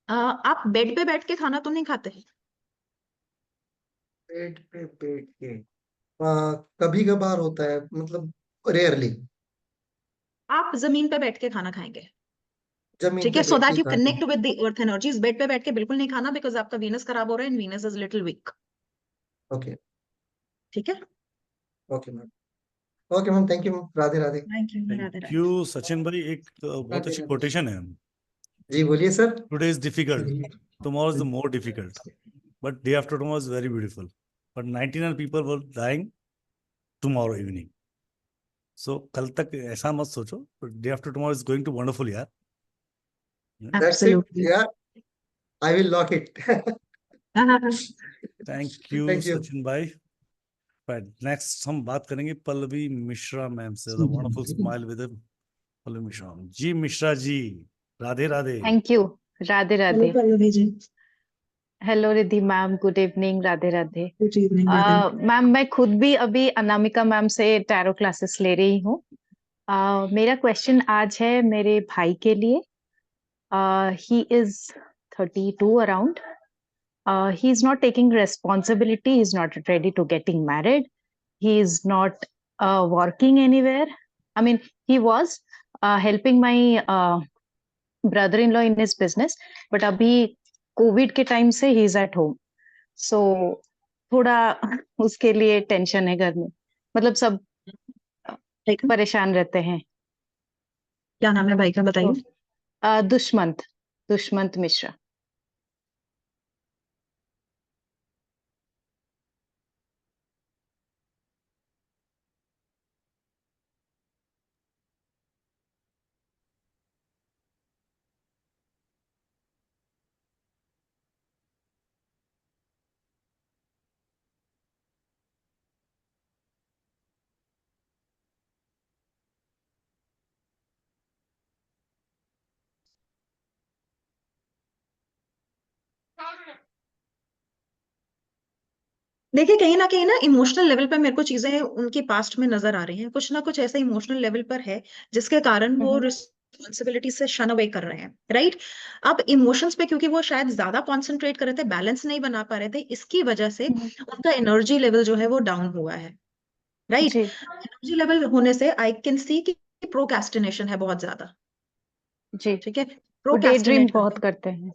आप बेड पे बैठ के खाना तो नहीं खाते? पेट पे बैठ के कभी कभार होता है, मतलब रेयरली। आप जमीन पे बैठ के खाना खाएंगे, जमीन ठीक पे है, सो बैठ के दैट यू खाते हैं। Connect with the earth energies. Bed पे बैठ के बिल्कुल नहीं खाना, बिकॉज आपका वीनस खराब हो रहा है, and Venus is little week, okay. ठीक है। Okay ma'am. Okay ma'am, thank you ma'am. Radhe Radhe. Thank you, Radhe thank Radhe. You Sachin भाई। एक बहुत राधे अच्छी राधे। कोटेशन है, जी बोलिए sir. Today is difficult, tomorrow is the more difficult, but day after tomorrow is very beautiful, but 99 people were dying tomorrow evening. So कल तक ऐसा मत सोचो, but day after tomorrow is going to wonderful यार। That's it Absolutely. यार, I will lock it. Thank you thank you. Sachin भाई। Next हम बात करेंगे पल्लवी मिश्रा मैम से, the wonderful smile with Pallavi Mishra. जी Mishra ji, Radhe Radhe. Thank you. Radhe hello Radhe. Pallavi ji. Hello Riddhi ma'am, good evening. Radhe Radhe. Good evening, Radhe. Ma'am, मैं खुद भी अभी अनामिका मैम से टैरो क्लासेस ले रही हूँ। मेरा क्वेश्चन आज है मेरे भाई के लिए। He is 32 around. He is not taking responsibility. He is not ready to getting married. He is not working anywhere. I mean, he was helping my brother-in-law in his business, but अभी Covid के time से he is at home. सो थोड़ा उसके लिए tension है घर में, मतलब सब परेशान रहते हैं। क्या नाम है भाई का, बताइए? दुष्मंत, दुष्मंत मिश्रा। देखिए कहीं ना इमोशनल लेवल पे मेरे को चीजें उनकी पास्ट में नजर आ रही हैं, कुछ ना कुछ ऐसा इमोशनल लेवल पर है जिसके कारण वो रिस्पॉन्सिबिलिटी से शन अवे कर रहे हैं, राइट। अब इमोशंस पे क्योंकि वो शायद ज्यादा कॉन्सेंट्रेट कर रहे थे, बैलेंस नहीं बना पा रहे थे, इसकी वजह से उनका एनर्जी लेवल जो है वो डाउन हुआ है, राइट। जी एनर्जी लेवल होने से आई कैन सी कि प्रोक्रेस्टिनेशन है बहुत ज्यादा, जी। ठीक है, वो डे ड्रीम प्रोक्रेस्टिनेट बहुत करते करते हैं, हैं,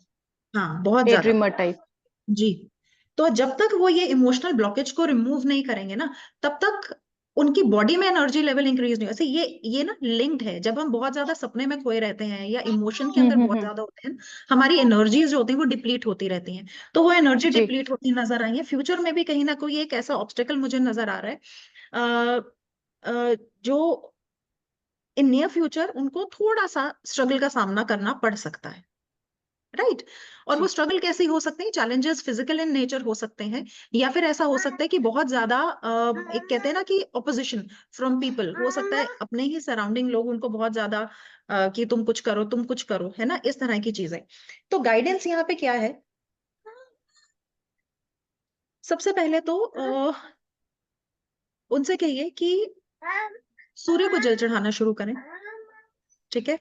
हाँ बहुत डे ज्यादा। Dreamer type. जी। तो जब तक वो ये इमोशनल ब्लॉकेज को रिमूव नहीं करेंगे ना, तब तक उनकी बॉडी में एनर्जी लेवल इंक्रीज नहीं। वैसे ये ना लिंक्ड है। जब हम बहुत ज्यादा सपने में खोए रहते हैं या इमोशन के अंदर बहुत ज्यादा होते हैं, हमारी एनर्जीज जो होती हैं वो डिप्लीट होती रहती हैं। तो वो एनर्जी जी डिप्लीट होती नजर आई है। फ्यूचर में भी कहीं ना कोई एक ऐसा ऑब्स्टेकल मुझे नजर आ रहा है, जो इन नियर फ्यूचर उनको थोड़ा सा स्ट्रगल का सामना करना पड़ सकता है, राइट। और वो जी। स्ट्रगल कैसे हो सकते हैं? चैलेंजेस फिजिकल इन नेचर हो सकते हैं, या फिर ऐसा हो सकता है कि बहुत ज्यादा एक कहते हैं ना कि ऑपोजिशन फ्रॉम पीपल हो सकता है, अपने ही सराउंडिंग लोग उनको बहुत ज्यादा कि तुम कुछ करो, तुम कुछ करो, है ना, इस तरह की चीजें। तो गाइडेंस यहाँ पे क्या है? सबसे पहले तो उनसे कहिए कि सूर्य को जल चढ़ाना शुरू करें, ठीक है।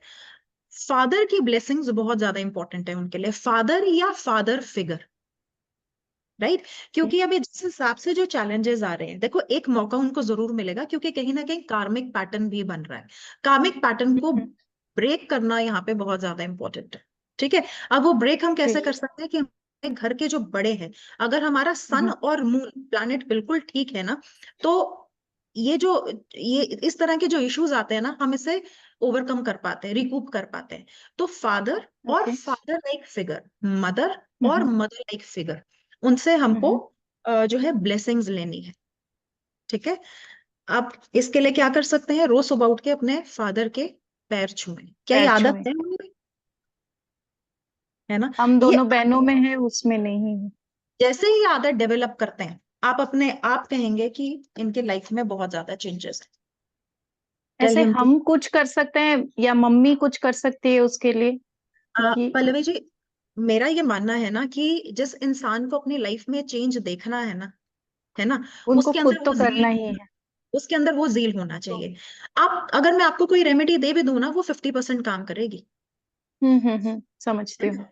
फादर की ब्लेसिंग्स बहुत ज्यादा इंपॉर्टेंट है उनके लिए, फादर या फादर फिगर, राइट। क्योंकि अभी जिस हिसाब से जो चैलेंजेस आ रहे हैं, देखो एक मौका उनको जरूर मिलेगा, क्योंकि कहीं ना कहीं कार्मिक पैटर्न भी बन रहा है। कार्मिक पैटर्न को ब्रेक करना यहाँ पे बहुत ज्यादा इंपॉर्टेंट है, ठीक है। अब वो ब्रेक हम कैसे कर सकते हैं कि हमारे घर के जो बड़े हैं, अगर हमारा सन और मून प्लैनेट बिल्कुल ठीक है ना, तो ये इस तरह के जो इश्यूज आते हैं ना, हम इसे ओवरकम कर पाते हैं, रिकूप कर पाते हैं। तो फादर और फादर लाइक फिगर, मदर और मदर लाइक फिगर, उनसे हमको जो है ब्लेसिंग्स लेनी है, ठीक है। आप इसके लिए क्या कर सकते हैं? रोज सुबह उठ के अपने फादर के पैर छुएं। क्या ये पैर आदत छुए। है उनमें? है ना? हम ये दोनों बहनों में है, उसमें नहीं है। जैसे ही आदत डेवलप करते हैं, आप अपने आप कहेंगे कि इनके लाइफ में बहुत ज्यादा चेंजेस है। टेल ऐसे हिम टू हम कुछ कर सकते हैं या मम्मी कुछ कर सकती है उसके लिए? क्योंकि पल्लवी जी, मेरा ये मानना है ना कि जिस इंसान को अपनी लाइफ में चेंज देखना है ना, उनको उसके खुद अंदर तो वो करना जील, ही है। उसके अंदर वो जील होना चाहिए। आप अगर मैं आपको कोई रेमेडी दे भी दूं ना, वो 50% काम करेगी। समझती हूँ।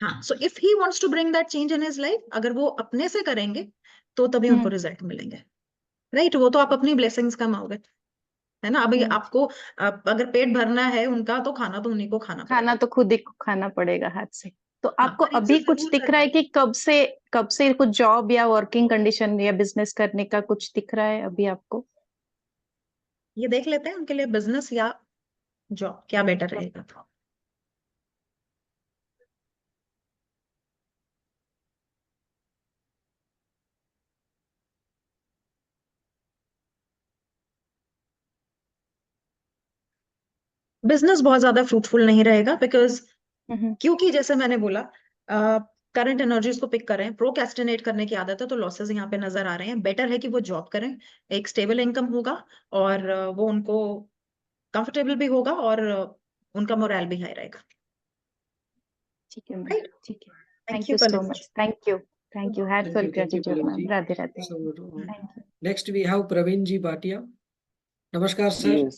हाँ, so if he wants to bring that change in his life, अगर वो अपने से करेंगे तो तभी उनको रिजल्ट मिलेंगे, राइट। वो तो आप अपनी ब्लेसिंग्स कमाओगे, है ना। अभी आपको अगर पेट भरना है उनका, तो खाना तो उन्हीं को खाना पड़ेगा। खाना तो खुद ही खाना पड़ेगा हाथ से। तो हाँ, आपको पर इनसे अभी कुछ जरूर दिख रहा है करवाइए। कि कब से कुछ जॉब या वर्किंग कंडीशन या बिजनेस करने का कुछ दिख रहा है अभी आपको? ये देख लेते हैं उनके लिए बिजनेस या जॉब क्या बेटर रहेगा। बिजनेस बहुत ज्यादा फ्रूटफुल नहीं रहेगा, बिकॉज क्योंकि जैसे मैंने बोला, करंट एनर्जीज को पिक करें, प्रोक्रेस्टिनेट करने की आदत है, तो लॉसेस यहाँ पे नजर आ रहे हैं। बेटर है कि वो जॉब करें, एक स्टेबल इनकम होगा, और वो उनको कंफर्टेबल भी होगा, और उनका मोरल भी हाई रहेगा। ठीक है मैम, राइट। ठीक है। Thank thank you you so Pallavi ji. Much. Thank you. Thank you. Heartful Thank you, gratitude Palak ma'am. ji. Radhe Radhe. So thank you. next we have Praveen ji Bhatia. Namaskar, sir. Yes,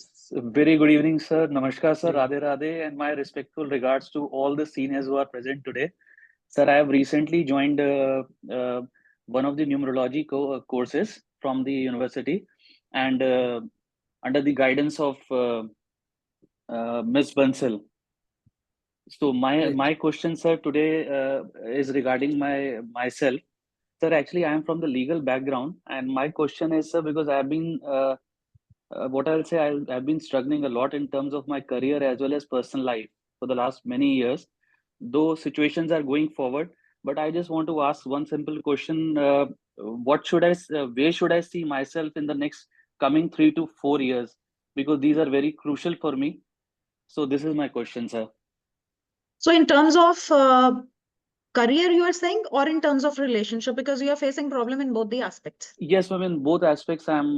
very good evening, sir. Namaskar, sir. Radhe Radhe, and my respectful regards to all the seniors who are present today. Sir, I have recently joined one of the numerology courses from the university, and under the guidance of Miss Bansal. So my question, sir, today is regarding myself. Sir, actually, I am from the legal background, and my question is, sir, because I have been what I'll say, I've been struggling a lot in terms of my career as well as personal life for the last many years. Though situations are going forward, but I just want to ask one simple question: where should I see myself in the next coming 3 to 4 years? Because these are very crucial for me. So this is my question, sir. So in terms of career you are saying, or in terms of relationship, because you are facing problem in both the aspects? Yes, ma'am. In both aspects, I'm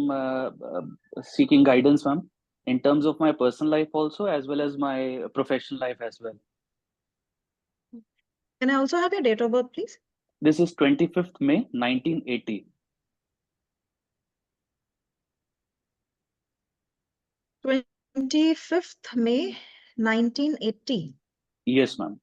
seeking guidance, ma'am. In terms of my personal life also, as well as my professional life as well. Can I also have your date of birth, please? This is 25th May 1980. 25th May 1980. Yes, ma'am.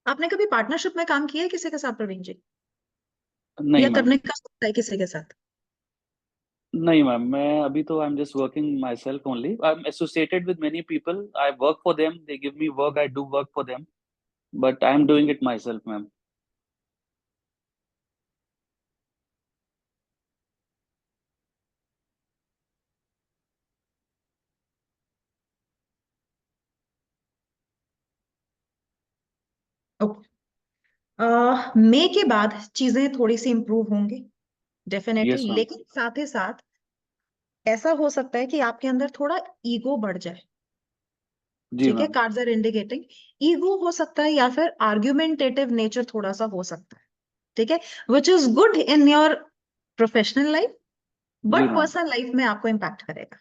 आपने कभी partnership में काम किया है किसी के साथ प्रवीण जी, नहीं या मैम, करने का सोचता है किसी के साथ? नहीं मैम, मैं अभी तो I am just working myself only. I am associated with many people. I work for them, they give me work, I do work for them, but I am doing it myself ma'am. मई के बाद चीजें थोड़ी सी improve होंगी definitely, yes ma'am. लेकिन साथ ही साथ ऐसा हो सकता है कि आपके अंदर थोड़ा ईगो बढ़ जाए। जी ठीक है, ma'am. Cards are indicating ego हो सकता है, या फिर आर्ग्यूमेंटेटिव नेचर थोड़ा सा हो सकता है। ठीक है, which is good in your professional life, जी बट मैम. पर्सनल लाइफ में आपको इम्पैक्ट करेगा।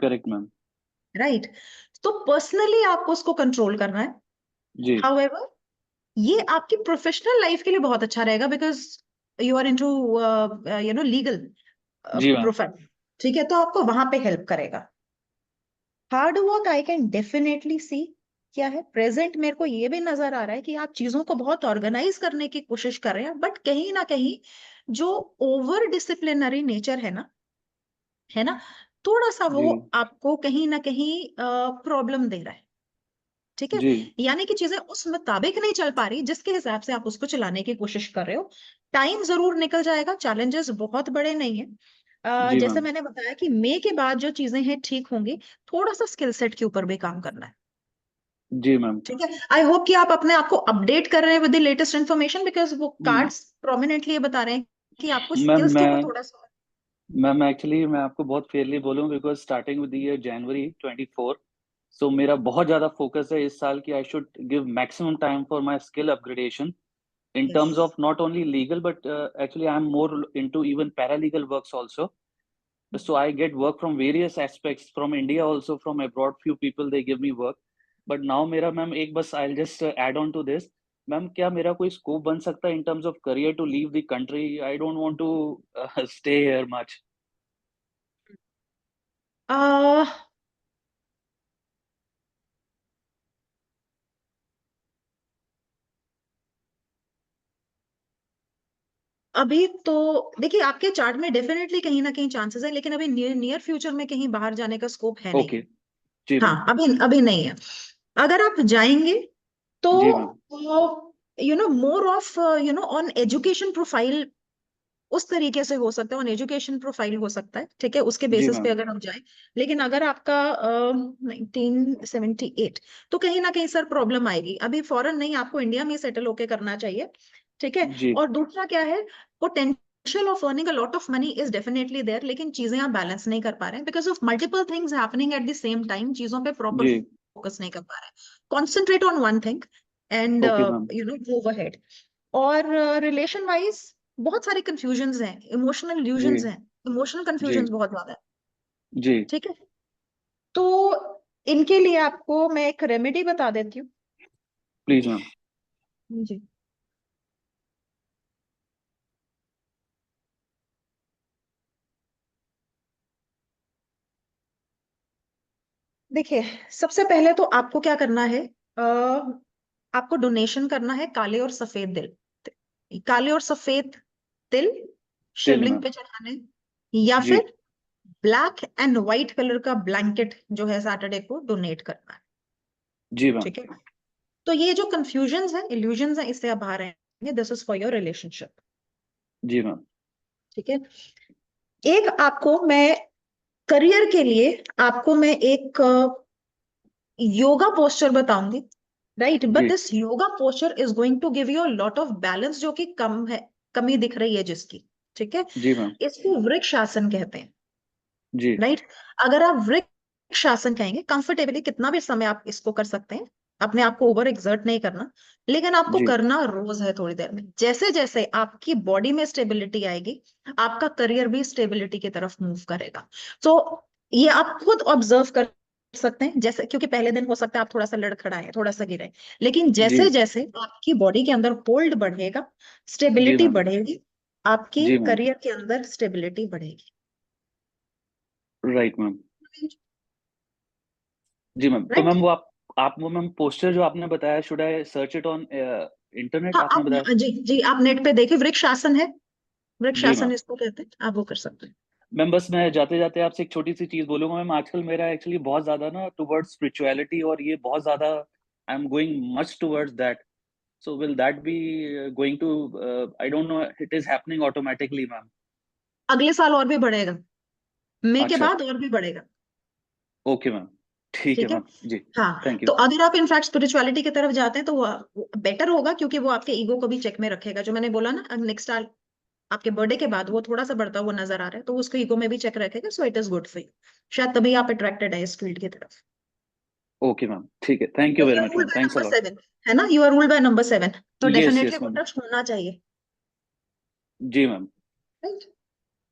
Correct ma'am. राइट, तो पर्सनली आपको उसको कंट्रोल करना है। जी. हाउएवर ये आपकी प्रोफेशनल लाइफ के लिए बहुत अच्छा रहेगा, because you are into legal जी मैम. प्रोफेशन। ठीक है, तो आपको वहां पे हेल्प करेगा। Hard work I can definitely see क्या है प्रेजेंट। मेरे को ये भी नजर आ रहा है कि आप चीजों को बहुत ऑर्गेनाइज करने की कोशिश कर रहे हैं, बट कहीं ना कहीं जो ओवर डिसिप्लिनरी नेचर है ना, थोड़ा सा वो जी. आपको कहीं ना कहीं प्रॉब्लम दे रहा है। ठीक है, जी. यानी कि चीजें उस मुताबिक नहीं चल पा रही जिसके हिसाब से आप उसको चलाने की कोशिश कर रहे हो। टाइम जरूर निकल जाएगा, चैलेंजेस बहुत बड़े नहीं है। जी जैसे मैम. मैंने बताया कि मई के बाद जो चीजें हैं ठीक होंगी, थोड़ा सा स्किल सेट के ऊपर भी काम करना है। जी मैम. ठीक है, आई होप कि आप अपने आप को अपडेट कर रहे हैं with the latest information, because वो कार्ड्स प्रोमिनेंटली ये बता रहे हैं कि आपको मैम स्किल्स के ऊपर थोड़ा सा। मैम एक्चुअली मैं आपको बहुत फेयरली बोलूं, बिकॉज स्टार्टिंग विद ईयर जनवरी 24, सो मेरा बहुत ज्यादा फोकस है इस साल कि I should give maximum time for my skill upgradation in Yes. terms of not only legal but actually I'm more into even paralegal works also. So I get work from various aspects from India, also from abroad. Few people they give me work, but now मेरा ma'am एक बस I'll just add on to this. Ma'am क्या मेरा कोई scope बन सकता है in terms of career to leave the country? I don't want to stay here much. अभी तो देखिए, आपके चार्ट में डेफिनेटली कहीं ना कहीं चांसेस है, लेकिन अभी नियर फ्यूचर में कहीं बाहर जाने का स्कोप है नहीं। Okay. जी हाँ, मैम. अभी नहीं है। अगर आप जाएंगे तो जी ma'am. More of on education profile, उस तरीके से हो सकता है, ऑन एजुकेशन प्रोफाइल हो सकता है। ठीक है, उसके जी बेसिस पे मैम. अगर हम जाए। लेकिन अगर आपका 1978, तो कहीं ना कहीं सर प्रॉब्लम आएगी। अभी फॉरेन नहीं, आपको इंडिया में सेटल होके करना चाहिए। ठीक है, जी. और दूसरा क्या है, potential of earning a lot of money is definitely there, लेकिन चीजें आप बैलेंस नहीं कर पा रहे हैं because of multiple things happening at the same time. चीजों पे प्रॉपर जी. फोकस नहीं कर पा रहे हैं। Concentrate on one thing and okay ma'am. Move ahead. और रिलेशन वाइज बहुत सारे कंफ्यूजन्स हैं, इमोशनल जी. इल्यूजन्स हैं, इमोशनल जी. कंफ्यूजन्स बहुत ज्यादा है। जी. ठीक है, तो इनके लिए आपको मैं एक रेमेडी बता देती हूँ। Please ma'am. जी, देखिए, सबसे पहले तो आपको क्या करना है, आपको डोनेशन करना है काले और सफेद तिल। काले और सफेद तिल तिल शिवलिंग मैम. पे चढ़ाने। या जी फिर ब्लैक एंड व्हाइट कलर का ब्लैंकेट जो है सैटरडे को डोनेट करना है। जी मैम। ठीक है, तो ये जो कंफ्यूजन है, इल्यूजन है, इससे आप बाहर आएंगे। This is for your relationship. जी मैम। ठीक है, एक आपको मैं करियर के लिए आपको मैं एक योगा पोस्चर बताऊंगी, राइट? बट जी this yoga posture is going to give you a lot of balance, जो कि कम है, कमी दिख रही है जिसकी। ठीक है, जी मैम। इसको वृक्षासन कहते हैं, जी राइट? अगर आप वृक्षासन कहेंगे, कंफर्टेबली कितना भी समय आप इसको कर सकते हैं, अपने आप को ओवर एक्सर्ट नहीं करना, लेकिन आपको जी करना रोज है थोड़ी देर में। जैसे जैसे आपकी बॉडी में स्टेबिलिटी आएगी, आपका करियर भी स्टेबिलिटी की तरफ मूव करेगा। तो ये आप खुद ऑब्जर्व कर सकते हैं, जैसे, क्योंकि पहले दिन हो सकता है आप थोड़ा सा लड़खड़ाए, थोड़ा सा गिरे, लेकिन जी जैसे जैसे आपकी बॉडी के अंदर होल्ड बढ़ेगा, जी स्टेबिलिटी मैम। बढ़ेगी, आपके जी मैम। करियर के अंदर स्टेबिलिटी बढ़ेगी। Right ma'am. जी मैम, तो राइट? मैम वो आप वो मैम पोस्टर जो आपने बताया, should I search it on internet, हाँ, आपने आप, बताया? जी जी, आप नेट पे देखिए, वृक्षासन है, जी वृक्षासन मैम। इसको कहते हैं, आप वो कर सकते हैं। मैम बस मैं जाते जाते आपसे एक छोटी सी चीज बोलूंगा मैम, आजकल मेरा एक्चुअली बहुत ज्यादा ना टुवर्ड्स स्पिरिचुअलिटी, और ये बहुत ज्यादा I am going much towards that, so will that be going to, I don't know, it is happening automatically ma'am? अगले साल और भी बढ़ेगा, मई के अच्छा, बाद और भी बढ़ेगा। ओके मैम, ठीक है ठीक है, मैम। जी, हाँ, थैंक तो यू। अगर आप इनफैक्ट स्पिरिचुअलिटी की तरफ जाते हैं तो वो बेटर होगा, क्योंकि वो आपके ईगो को भी चेक में रखेगा। जो मैंने बोला ना, नेक्स्ट साल आपके बर्थडे के बाद वो थोड़ा सा बढ़ता हुआ नजर आ रहा है, तो उसको ईगो में भी चेक रखेगा। सो it is good for you, शायद तभी आप अट्रैक्टेड है इस फील्ड की तरफ। ओके मैम, ठीक है, thank you you very are much ruled ma'am, by thanks a number lot. 7, है ना? You are ruled by number 7, तो यस डेफिनेटली यस वो मैम। टच होना चाहिए, जी ma'am, right?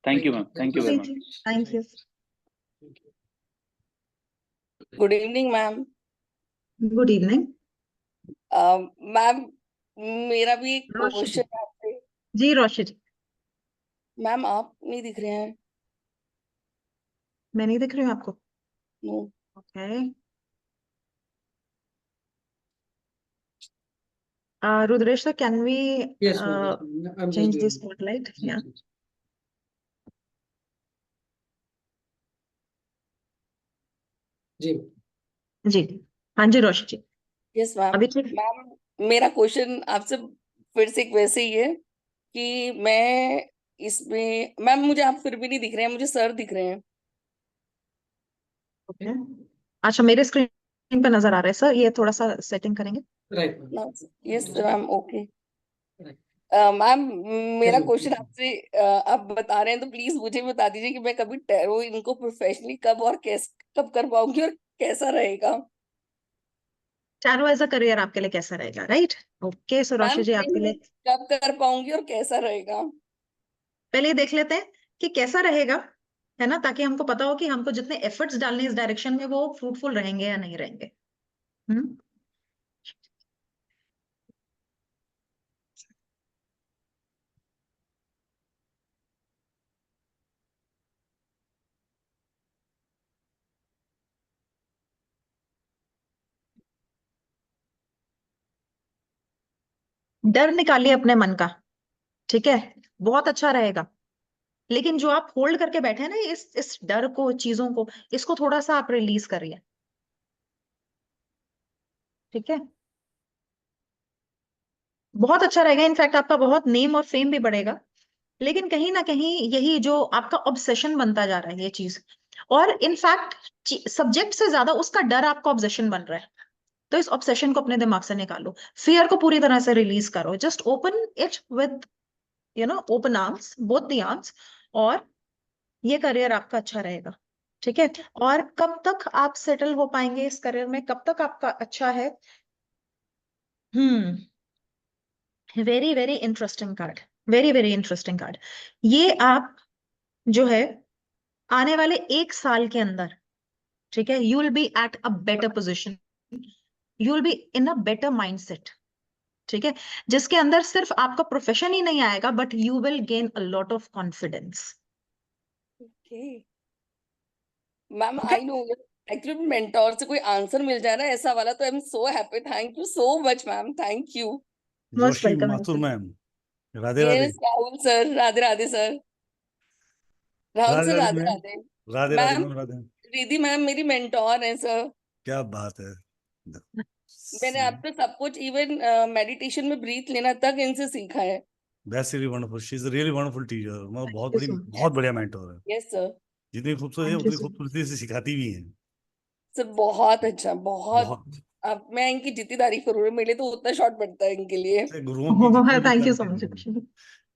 Thank you ma'am, thank you very जी much. जी, thank you. Good evening ma'am. Good evening. Ma'am मेरा भी एक रोशी जी, क्वेश्चन है आपसे। जी रोशी जी। मैम आप नहीं दिख रहे हैं। मैं नहीं दिख रही हूँ आपको? No. Okay, Rudresh sir, can we Yes, ma'am. Yes, ma'am. I'm just change the doing. spotlight? जी, Yeah. जी, जी। जी, हाँ जी रोशी जी, यस मैम। अभी ठीक। मैम मेरा क्वेश्चन आपसे फिर से एक वैसे ही है कि मैं इसमें, मैम मुझे आप फिर भी नहीं दिख रहे हैं, मुझे सर दिख रहे हैं। ओके, अच्छा, मेरे स्क्रीन पे नजर आ रहा है सर, ये थोड़ा सा सेटिंग करेंगे। Right, ma'am. Yes ma'am, okay. Right. Ma'am मेरा Hello. क्वेश्चन आपसे, आप बता रहे हैं तो प्लीज मुझे बता दीजिए कि मैं कभी टैरो इनको प्रोफेशनली कब और कब कर पाऊंगी और कैसा रहेगा। टैरो एज अ करियर आपके लिए कैसा रहेगा, राइट? ओके, सो मैम रोशी जी आपके लिए कब कर पाऊंगी और कैसा रहेगा। पहले ये देख लेते हैं कि कैसा रहेगा, है ना, ताकि हमको पता हो कि हमको जितने एफर्ट्स डालने इस डायरेक्शन में वो फ्रूटफुल रहेंगे या नहीं रहेंगे। हम्म, डर निकालिए अपने मन का, ठीक है? बहुत अच्छा रहेगा, लेकिन जो आप होल्ड करके बैठे हैं ना, इस डर को, चीजों को, इसको थोड़ा सा आप रिलीज करिए, ठीक है? बहुत अच्छा रहेगा, इनफैक्ट आपका बहुत नेम और फेम भी बढ़ेगा। लेकिन कहीं ना कहीं यही जो आपका ऑब्सेशन बनता जा रहा है, ये चीज, और इनफैक्ट सब्जेक्ट से ज्यादा उसका डर आपका ऑब्सेशन बन रहा है। तो इस ऑब्सेशन को अपने दिमाग से निकालो, फियर को पूरी तरह से रिलीज करो, just open it with, open arms, both the arms, और ये करियर आपका अच्छा रहेगा, ठीक है? और कब तक आप सेटल हो पाएंगे इस करियर में, कब तक आपका अच्छा है? Very very interesting card, very very interesting card. ये आप जो है आने वाले 1 साल के अंदर, ठीक है, you will be at a better position, you will be in a better mindset, ठीक है, जिसके अंदर सिर्फ आपका प्रोफेशन ही नहीं आएगा, but you will gain a lot of confidence. Okay ma'am, I know actually mentor से कोई आंसर मिल जाए ना ऐसा वाला, तो I am so happy. Thank you so much ma'am, thank you. Most Joshi welcome. Mathur ma'am, Radhe Radhe. Yes Rahul sir, Radhe Radhe sir. Rahul sir, Radhe Radhe Radhe ma'am, Radhe. Radhe Radhe ma'am, ma'am, Radhe. Riddhi ma'am मेरी mentor है sir. क्या बात है। मैंने अब तक सब कुछ, इवन मेडिटेशन में ब्रीथ लेना तक इनसे सीखा है। That's really wonderful. She's a really wonderful teacher. वो बहुत you बड़ी, so much. बहुत बढ़िया मेंटोर है। Yes sir. जितनी खूबसूरत है Thank you उतनी so much. खूबसूरती से सिखाती भी है। सर बहुत अच्छा, बहुत। बहुत। अब मैं इनकी जितनी तारीफ करूँ, मेरे लिए तो उतना शॉर्ट पड़ता है इनके लिए। गुरुओं की जितनी भी Thank you so quality much. है,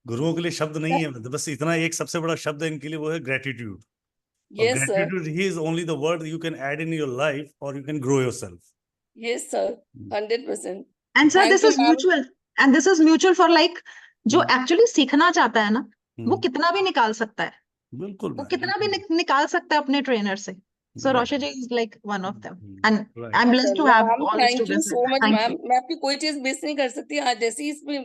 गुरुओं के लिए शब्द नहीं है, बस इतना एक सबसे बड़ा शब्द है इनके लिए, वो है ग्रेटिट्यूड। और यस सर, ग्रेटिट्यूड ही is only the word you can add in your life और you can grow yourself. Yes sir, 100%। And sir, thank this you is ma'am. mutual. And this is mutual for like जो actually सीखना चाहता है ना, वो कितना भी निकाल सकता है। बिल्कुल वो मैम, कितना भी निकाल सकता है अपने ट्रेनर से। So Rosha ji is like one of them, and I'm blessed to have ma'am, all the thank you students like so that. Much Thank ma'am. you. मैं आपकी कोई चीज मिस नहीं कर सकती। आज जैसे ही इसमें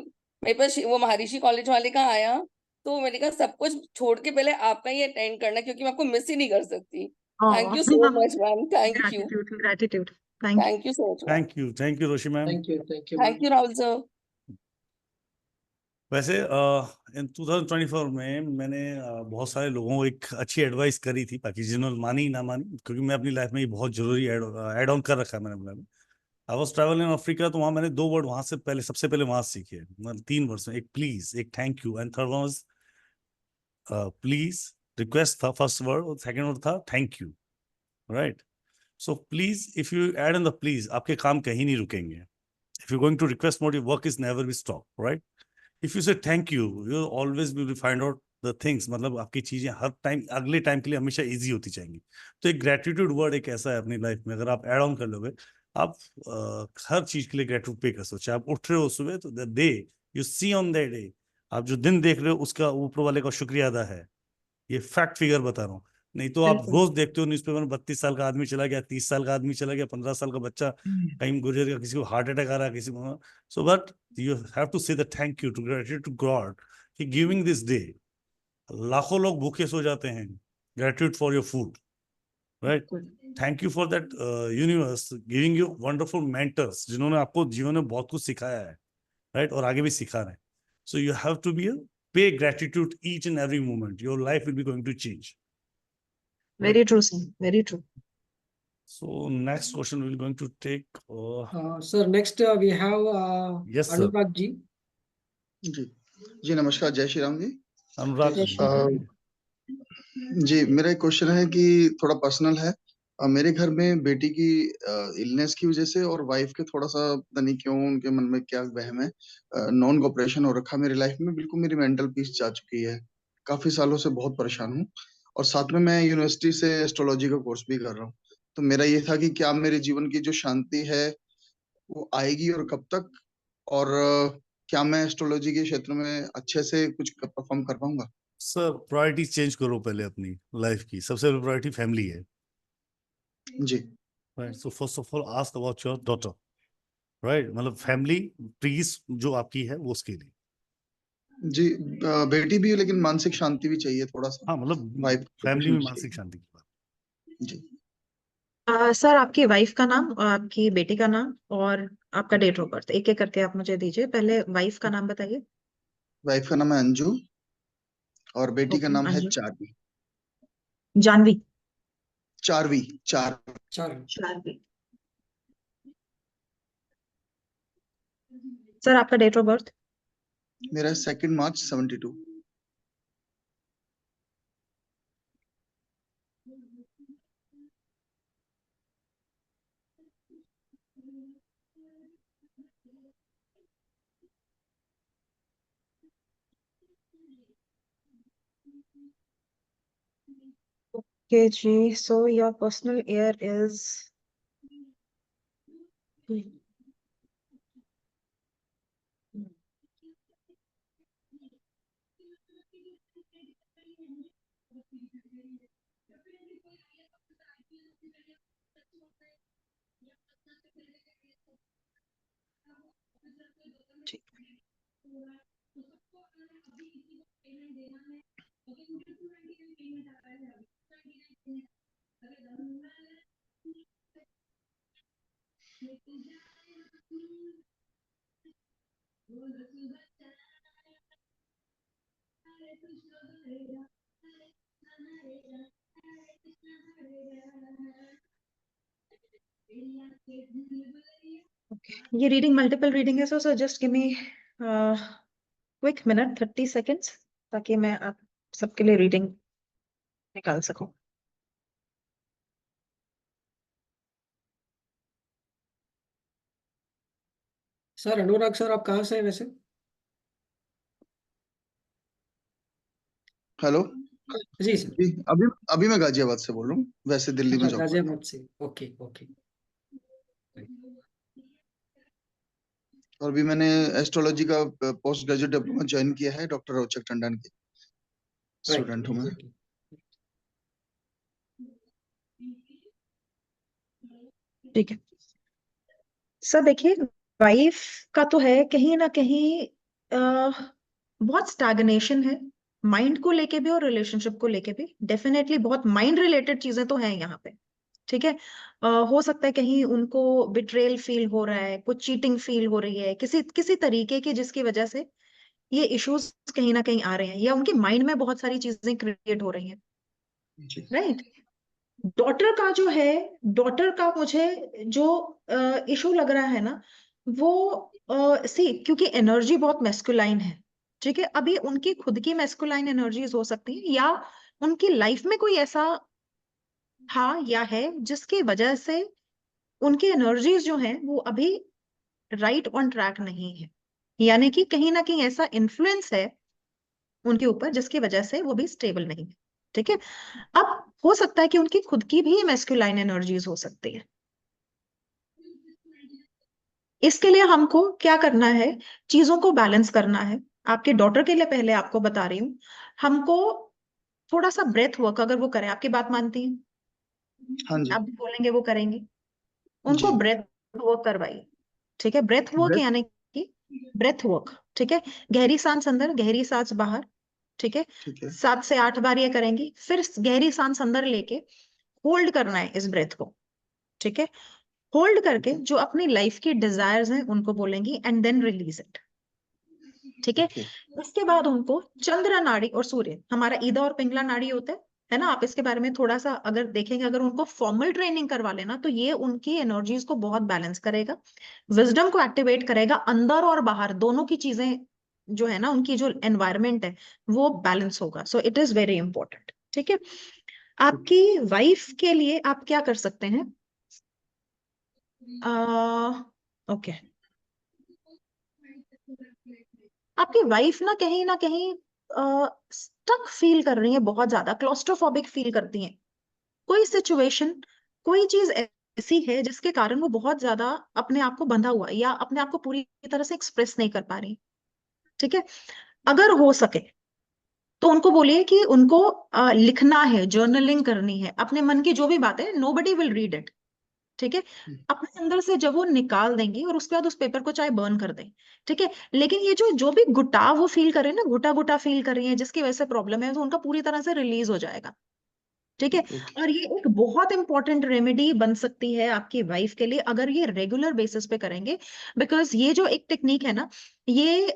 मेरे पास वो महर्षि कॉलेज वाले का आया, तो मैंने कहा सब कुछ छोड़ के पहले आपका ही अटेंड करना, क्योंकि मैं आपको मिस ही नहीं कर सकती। Thank you so much ma'am, thank you. Gratitude. Thank you. Thank you so much ma'am. Thank you Roshi ma'am. Thank you thank you Rahul sir. वैसे इन 2024 में मैंने बहुत सारे लोगों को एक अच्छी एडवाइस करी थी, बाकी जिन्होंने मानी ना मानी, क्योंकि मैं अपनी लाइफ में ये बहुत जरूरी ऐड ऑन कर रखा है मैंने अपने लाइफ में। I was travel in Africa, तो वहाँ मैंने 2 वर्ड वहां से पहले, सबसे पहले वहां सीखे, मतलब 3 वर्ड्स में, एक प्लीज, एक thank you, and third was please. Request था फर्स्ट वर्ड, और सेकंड वर्ड था thank you, right. So please, if you add in the please, आपके काम कहीं नहीं रुकेंगे। If you going to request mode, your work is never be stop, right. If you say thank you, you always will find out the things, मतलब आपकी चीजें हर time, अगले time के लिए हमेशा इजी होती जाएंगी। तो एक ग्रेटिट्यूड वर्ड एक ऐसा है अपनी लाइफ में, अगर आप ऐड ऑन कर लोगे, आप हर चीज के लिए ग्रेटिट्यूड पे कर सकते हो। चाहे आप उठ रहे हो सुबह, तो the day you see on that day, आप जो दिन देख रहे हो उसका ऊपर वाले का शुक्रिया अदा है। ये फैक्ट फिगर बता रहा हूँ। नहीं तो आप रोज देखते हो न्यूज़पेपर में 32 साल का आदमी चला गया, 30 साल का आदमी चला गया, 15 साल का बच्चा कहीं गुजर गया, किसी को हार्ट अटैक आ रहा है, किसी को। So but you have to say the thank you, to gratitude to God कि गिविंग दिस डे। लाखों लोग भूखे सो जाते हैं, gratitude for your food, right. Thank you for that universe giving you wonderful mentors, जिन्होंने आपको जीवन में बहुत कुछ सिखाया है, राइट, और आगे भी सिखा रहे हैं। So you have to be pay gratitude each and every moment. Your life will be going to change. Very true, sir. Very true. So next question we're going to take. Sir, next we have yes, sir. Anurag ji. जी नमस्कार, जय श्री राम जी। अनुराग जी, मेरा एक question है कि थोड़ा personal है। मेरे घर में बेटी की इलनेस की वजह से और वाइफ के थोड़ा सा पता नहीं क्यों उनके मन में क्या वहम है, नॉन कोऑपरेशन हो रखा मेरी लाइफ में। बिल्कुल मेरी मेंटल पीस जा चुकी है। काफी सालों से बहुत परेशान हूँ, और साथ में मैं यूनिवर्सिटी से एस्ट्रोलॉजी का कोर्स भी कर रहा हूँ। तो मेरा ये था कि क्या मेरे जीवन की जो शांति है वो आएगी और कब तक, और क्या मैं एस्ट्रोलॉजी के क्षेत्र में अच्छे से कुछ परफॉर्म कर पाऊंगा? सर, प्रायोरिटी चेंज करो पहले अपनी लाइफ की। सबसे पहले प्रायोरिटी फैमिली है, जी, right. So first of all ask about your daughter, right, मतलब फैमिली पीस जो आपकी है वो उसके लिए। जी, बेटी भी है, लेकिन मानसिक शांति भी चाहिए थोड़ा सा। हाँ, मतलब वाइफ फैमिली में मानसिक शांति की बात। जी। सर, आपकी वाइफ का नाम और आपकी बेटी का नाम और आपका डेट ऑफ बर्थ एक एक करके आप मुझे दीजिए। पहले वाइफ का नाम बताइए। वाइफ का नाम है अंजू, और बेटी का नाम है अंजू। चारवी। जानवी। चारवी। चारवी। सर, आपका डेट ऑफ बर्थ? मेरा 2 मार्च 72। Okay, जी. So your personal year is ये रीडिंग मल्टीपल रीडिंग है, so just give me quick minute, 30 seconds, ताकि मैं आप सबके लिए रीडिंग निकाल सकूं। सर अनुराग सर, आप कहाँ से हैं वैसे? हेलो जी सर। जी, अभी अभी मैं गाजियाबाद से बोल रहा हूँ, वैसे दिल्ली में अच्छा, जॉब करता गाजियाबाद से। Okay okay. हूँ। और अभी मैंने एस्ट्रोलॉजी का पोस्ट ग्रेजुएट डिप्लोमा ज्वाइन किया है, डॉक्टर रोचक टंडन के राइट स्टूडेंट हूँ मैं। राइट। ठीक है सर, देखिए वाइफ का तो है कहीं ना कहीं बहुत स्टैग्नेशन है, माइंड को लेके भी और रिलेशनशिप को लेके भी। डेफिनेटली बहुत माइंड रिलेटेड चीजें तो हैं यहाँ पे, ठीक है। हो सकता है कहीं उनको बिट्रेल फील हो रहा है, कुछ चीटिंग फील हो रही है किसी किसी तरीके की, जिसकी वजह से ये इश्यूज कहीं ना कहीं आ रहे हैं, या उनके माइंड में बहुत सारी चीजें क्रिएट हो रही हैं, राइट। डॉटर का जो है, डॉटर का मुझे जो इशू लग रहा है ना, वो सी क्योंकि एनर्जी बहुत मैस्कुलाइन है, ठीक है। अभी उनकी खुद की मैस्कुलाइन एनर्जीज हो सकती है, या उनकी लाइफ में कोई ऐसा था या है जिसकी वजह से उनकी एनर्जीज जो हैं वो अभी राइट ऑन ट्रैक नहीं है, यानी कि कहीं ना कहीं ऐसा इन्फ्लुएंस है उनके ऊपर जिसकी वजह से वो भी स्टेबल नहीं है, ठीक है। अब हो सकता है कि उनकी खुद की भी मैस्कुलाइन एनर्जीज हो सकती है। इसके लिए हमको क्या करना है, चीजों को बैलेंस करना है। आपके डॉटर के लिए पहले आपको बता रही हूँ, हमको थोड़ा सा ब्रेथ वर्क, अगर वो करें, आपकी बात मानती हैं, हाँ जी आप भी बोलेंगे वो करेंगे, जी। उनको ब्रेथ वर्क करवाइए, ठीक है। ब्रेथ वर्क ब्रेथ यानी कि ब्रेथ वर्क, ठीक है। गहरी सांस अंदर, गहरी सांस बाहर, ठीक है। ठीक है 7 से 8 बार ये करेंगी, फिर गहरी सांस अंदर लेके होल्ड करना है इस ब्रेथ को, ठीक है। होल्ड करके जो अपनी लाइफ की डिजायर्स हैं उनको बोलेंगी एंड देन रिलीज इट, ठीक है। ओके उसके बाद उनको चंद्र नाड़ी और सूर्य, हमारा ईदा और पिंगला नाड़ी होते हैं, है ना। आप इसके बारे में थोड़ा सा अगर देखेंगे, अगर उनको फॉर्मल ट्रेनिंग करवा लेना तो ये उनकी एनर्जीज को बहुत बैलेंस करेगा, विजडम को एक्टिवेट करेगा, अंदर और बाहर दोनों की चीजें जो है ना, उनकी जो एनवायरमेंट है वो बैलेंस होगा। सो इट इज वेरी इंपॉर्टेंट, ठीक है। आपकी वाइफ के लिए आप क्या कर सकते हैं, ओके आपकी वाइफ ना कहीं स्टक फील कर रही है, बहुत ज्यादा क्लॉस्ट्रोफोबिक फील करती हैं। कोई सिचुएशन, कोई चीज ऐसी है जिसके कारण वो बहुत ज्यादा अपने आप को बंधा हुआ है, या अपने आप को पूरी तरह से एक्सप्रेस नहीं कर पा रही, ठीक है। अगर हो सके तो उनको बोलिए कि उनको लिखना है, जर्नलिंग करनी है, अपने मन की जो भी बात है, नोबडी विल रीड इट, ठीक है। अपने अंदर से जब वो निकाल देंगी और उसके बाद उस पेपर को चाहे बर्न कर दें, ठीक है। लेकिन ये जो जो भी घुटाव वो फील कर रहे हैं ना, घुटा घुटा फील कर रही है जिसकी वजह से प्रॉब्लम है, तो उनका पूरी तरह से रिलीज हो जाएगा, ठीक है। और ये एक बहुत इंपॉर्टेंट रेमेडी बन सकती है आपकी वाइफ के लिए, अगर ये रेगुलर बेसिस पे करेंगे। बिकॉज ये जो एक टेक्निक है ना, ये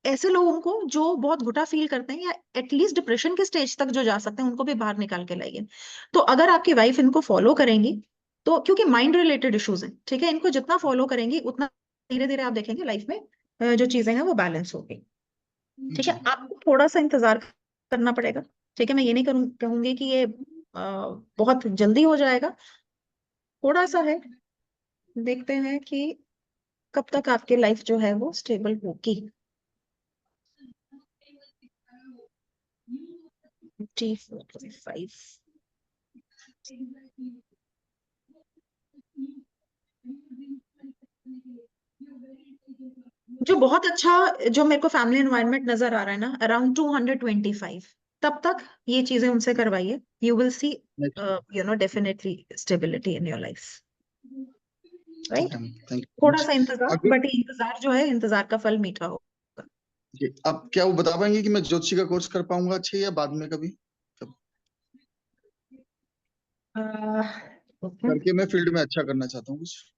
ऐसे लोगों को जो बहुत घुटा फील करते हैं, या एटलीस्ट डिप्रेशन के स्टेज तक जो जा सकते हैं, उनको भी बाहर निकाल के लाइए। तो अगर आपकी वाइफ इनको फॉलो करेंगी, तो क्योंकि माइंड रिलेटेड इश्यूज हैं, ठीक है, इनको जितना फॉलो करेंगी उतना धीरे धीरे आप देखेंगे लाइफ में जो चीजें हैं वो बैलेंस होगी, ठीक है। आपको थोड़ा सा इंतजार करना पड़ेगा, ठीक है। मैं ये नहीं कहूंगी कि ये बहुत जल्दी हो जाएगा, थोड़ा सा है, देखते हैं कि कब तक आपकी लाइफ जो है वो स्टेबल होगी। T425 जो बहुत अच्छा, जो मेरे को फैमिली एनवायरनमेंट नजर आ रहा है ना, अराउंड 225, तब तक ये चीजें उनसे करवाइए, you will see definitely stability in your life, right. Thank थोड़ा यू। सा इंतजार, अभी बट इंतजार जो है, इंतजार का फल मीठा होगा। आप क्या वो बता पाएंगे कि मैं ज्योतिषी का कोर्स कर पाऊंगा अच्छे, या बाद में कभी ओके करके मैं फील्ड में अच्छा करना चाहता हूँ कुछ।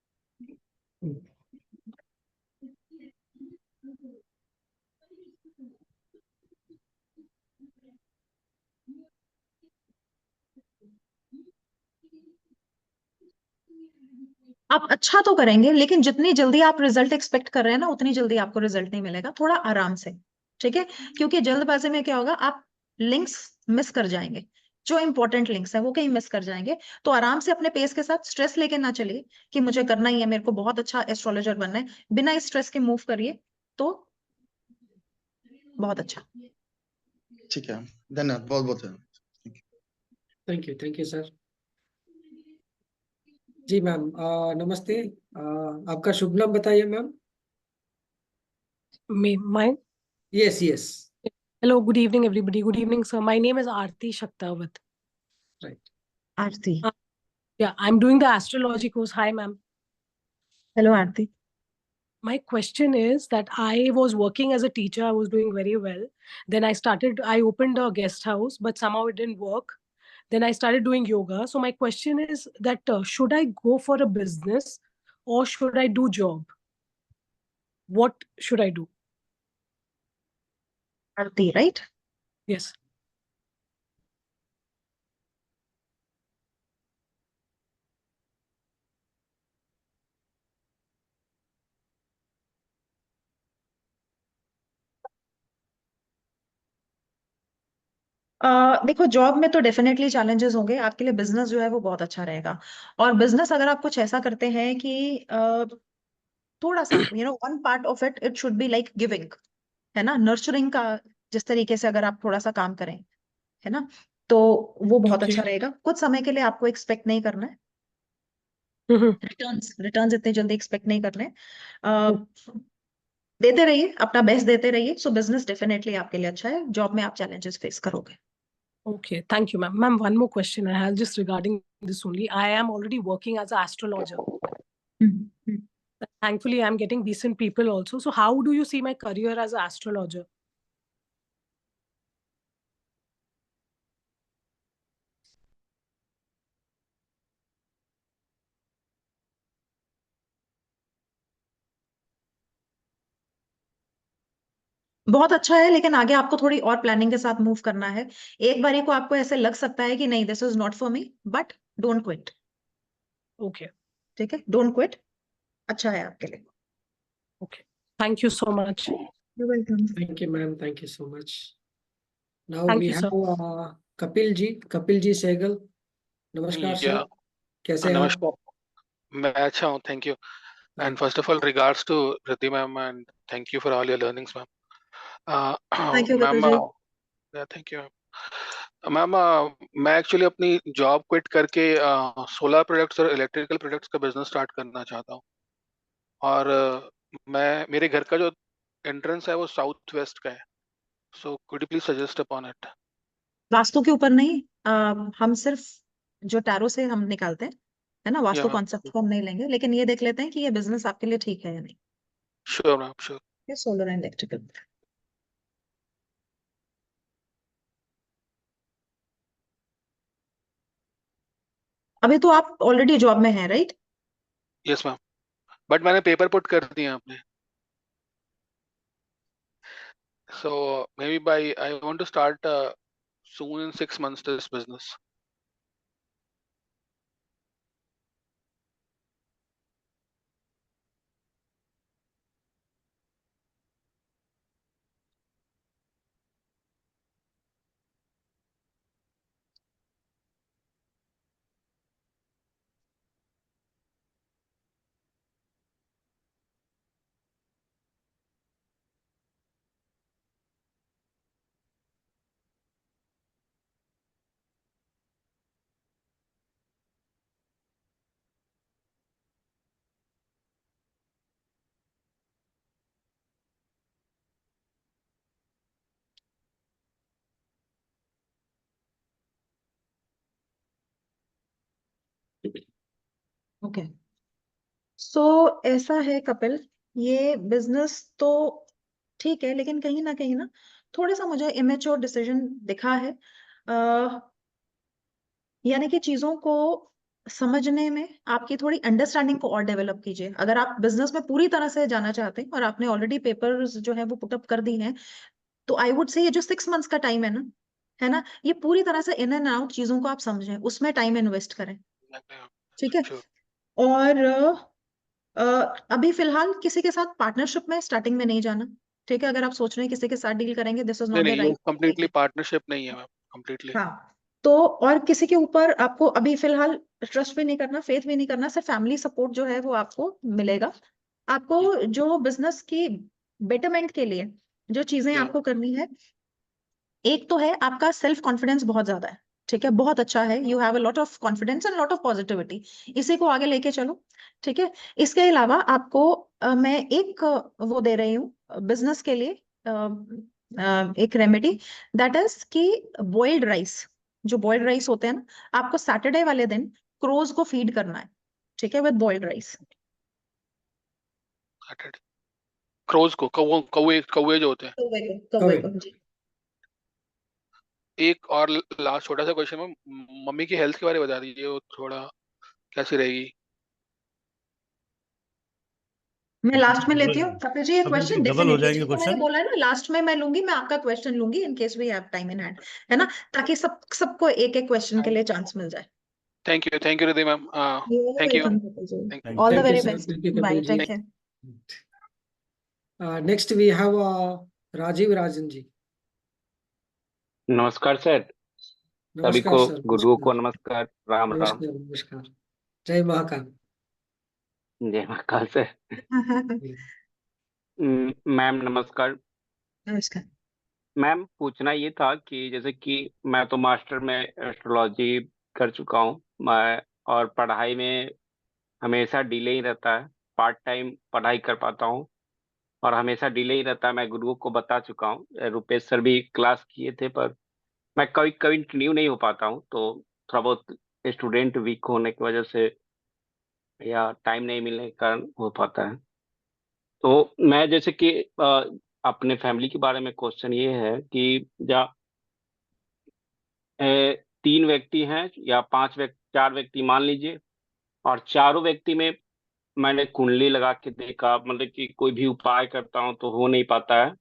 आप अच्छा तो करेंगे, लेकिन जितनी जल्दी आप रिजल्ट एक्सपेक्ट कर रहे हैं ना, उतनी जल्दी आपको रिजल्ट नहीं मिलेगा। थोड़ा आराम से, ठीक है? क्योंकि जल्दबाजी में क्या होगा, आप लिंक्स मिस कर जाएंगे, जो इंपॉर्टेंट लिंक्स है वो कहीं मिस कर जाएंगे। तो आराम से अपने पेस के साथ, स्ट्रेस लेके ना चलिए कि मुझे करना ही है, मेरे को बहुत अच्छा एस्ट्रोलॉजर बनना है। बिना स्ट्रेस के मूव करिए तो बहुत अच्छा। ठीक है, धन्यवाद, बहुत बहुत धन्यवाद। Thank you sir. जी मैम, नमस्ते, आपका शुभ नाम बताइए ma'am. Mine. Yes yes. Hello, good evening, everybody. Good evening, sir. My name is Aarti Shaktawat. Right. Aarti, Yeah, I'm doing the astrology course. Hi, ma'am. Hello Aarti. My question is that I was working as a teacher. I was doing very well. Then I opened a guest house, but somehow it didn't work. Then I started doing yoga. So my question is that should I go for a business or should I do job? What should I do? Aarti, right? Yes. देखो, job में तो definitely challenges होंगे आपके लिए। Business जो है वो बहुत अच्छा रहेगा। और बिजनेस अगर आप कुछ ऐसा करते हैं कि थोड़ा सा one part of it it should be like giving, है ना, नर्चरिंग का। जिस तरीके से अगर आप थोड़ा सा काम करें, है ना, तो वो बहुत Okay. अच्छा रहेगा। कुछ समय के लिए आपको एक्सपेक्ट नहीं करना है रिटर्न्स इतने जल्दी एक्सपेक्ट नहीं करने। देते रहिए, अपना बेस्ट देते रहिए। सो बिजनेस डेफिनेटली आपके लिए अच्छा है। जॉब में आप चैलेंजेस फेस करोगे। Okay, thank you, ma'am. Ma'am, one more question I have just regarding this only. I am already working as an astrologer. Thankfully, I'm getting decent people also. So how do you see my career as an astrologer? बहुत अच्छा है, लेकिन आगे आपको थोड़ी और planning के साथ मूव करना है। एक बारी को आपको ऐसे लग सकता है कि नहीं, this is not for me, but don't quit. Okay. ठीक है, डोंट क्विट, अच्छा है आपके लिए। Okay. Thank you so much. You welcome. Thank you ma'am, thank you so much. Now Thank we you, sir. Have Kapil ji Sehgal. नमस्कार या sir, कैसे हैं आप? नमस्कार, मैं अच्छा हूँ, thank you. And first of all, regards to Riddhi ma'am, and thank you for all your learnings, ma'am. Thank you Ma'am, Kapil ji. yeah, thank you, ma'am. मैं एक्चुअली अपनी जॉब क्विट करके सोलर प्रोडक्ट्स और इलेक्ट्रिकल प्रोडक्ट्स का business start करना चाहता हूँ। और मेरे घर का जो एंट्रेंस है वो साउथ वेस्ट का है। So could you please suggest upon it? Vastu के ऊपर नहीं, हम सिर्फ जो टैरो से हम निकालते हैं, है ना, वास्तु या मैम, कॉन्सेप्ट को हम नहीं लेंगे, लेकिन ये देख लेते हैं कि ये बिजनेस आपके लिए ठीक है या नहीं। Sure ma'am, sure. ये सोलर एंड इलेक्ट्रिकल। अभी तो आप ऑलरेडी जॉब में हैं, राइट? यस मैम, बट मैंने पेपर पुट कर दिए आपने। So maybe I want to start soon in 6 months this business. Okay. सो ऐसा है कपिल, ये बिजनेस तो ठीक है, लेकिन कहीं ना थोड़ा सा मुझे इमेच्योर डिसीजन दिखा है। यानी कि चीजों को समझने में आपकी थोड़ी अंडरस्टैंडिंग को और डेवलप कीजिए। अगर आप बिजनेस में पूरी तरह से जाना चाहते हैं और आपने ऑलरेडी पेपर्स जो है वो पुटअप कर दी हैं, तो आई वुड से ये जो 6 मंथ्स का टाइम है ना, ये पूरी तरह से इन एंड आउट चीजों को आप समझें, उसमें टाइम इन्वेस्ट करें। ठीक है? Sure. और अभी फिलहाल किसी के साथ पार्टनरशिप में स्टार्टिंग में नहीं जाना, ठीक है? अगर आप सोच रहे हैं किसी के साथ डील करेंगे, दिस इज नहीं नॉट द नहीं, ये राइट। कम्प्लीटली पार्टनरशिप नहीं है मैम, कम्प्लीटली। हाँ, तो और किसी के ऊपर आपको अभी फिलहाल ट्रस्ट भी नहीं करना, फेथ भी नहीं करना, सिर्फ फैमिली सपोर्ट जो है वो आपको मिलेगा। आपको जो बिजनेस की बेटरमेंट के लिए जो चीजें आपको करनी है, एक तो है आपका सेल्फ कॉन्फिडेंस बहुत ज्यादा है, ठीक है? बहुत अच्छा है, you have a lot of confidence and lot of positivity, इसी को आगे लेके चलो, ठीक है? इसके अलावा आपको मैं एक वो दे रही हूँ बिजनेस के लिए, एक रेमेडी, दैट इज कि बॉइल्ड राइस, जो बॉइल्ड राइस होते हैं ना, आपको सैटरडे वाले दिन क्रोज को फीड करना है, ठीक है? With boiled rice. क्रोज को, कौवे कौवे जो होते हैं। कौवे को जी। एक और लास्ट छोटा सा क्वेश्चन है, मम्मी की हेल्थ के बारे में बता दीजिए, वो थोड़ा कैसी रहेगी? मैं लास्ट में लेती हूँ कपिल जी ये क्वेश्चन, डबल हो डेफिनेटली, जाएंगे जैसे मैंने क्वेश्चन। बोला है ना, लास्ट में मैं लूंगी, मैं आपका क्वेश्चन लूंगी in case we have time in hand, है ना? ताकि सबको एक एक क्वेश्चन के लिए चांस मिल जाए। Thank you Riddhi ma'am, thank you. Welcome Kapil ji, Thank you. All the Thank you, very sir. Best, Thank you, bye, Kapil ji. Take care. Next, we have Rajiv Rajan ji. नमस्कार सर, सभी नमस्कार को, sir, गुरुओं को नमस्कार, नमस्कार, राम राम। नमस्कार, नमस्कार। जय महाकाल। जय महाकाल सर। मैम नमस्कार। नमस्कार। मैम पूछना ये था कि जैसे कि मैं तो मास्टर में एस्ट्रोलॉजी कर चुका हूँ मैं, और पढ़ाई में हमेशा डिले ही रहता है, पार्ट टाइम पढ़ाई कर पाता हूँ और हमेशा डिले ही रहता है। मैं गुरुओं को बता चुका हूँ, रुपेश सर भी क्लास किए थे, पर मैं कभी कभी कंटिन्यू नहीं हो पाता हूँ, तो थोड़ा बहुत स्टूडेंट वीक होने की वजह से या टाइम नहीं मिलने के कारण हो पाता है। तो मैं जैसे कि अपने फैमिली के बारे में क्वेश्चन ये है कि तीन व्यक्ति हैं या चार व्यक्ति मान लीजिए, और चारों व्यक्ति में मैंने कुंडली लगा के देखा, मतलब कि कोई भी उपाय करता हूं तो हो नहीं पाता है।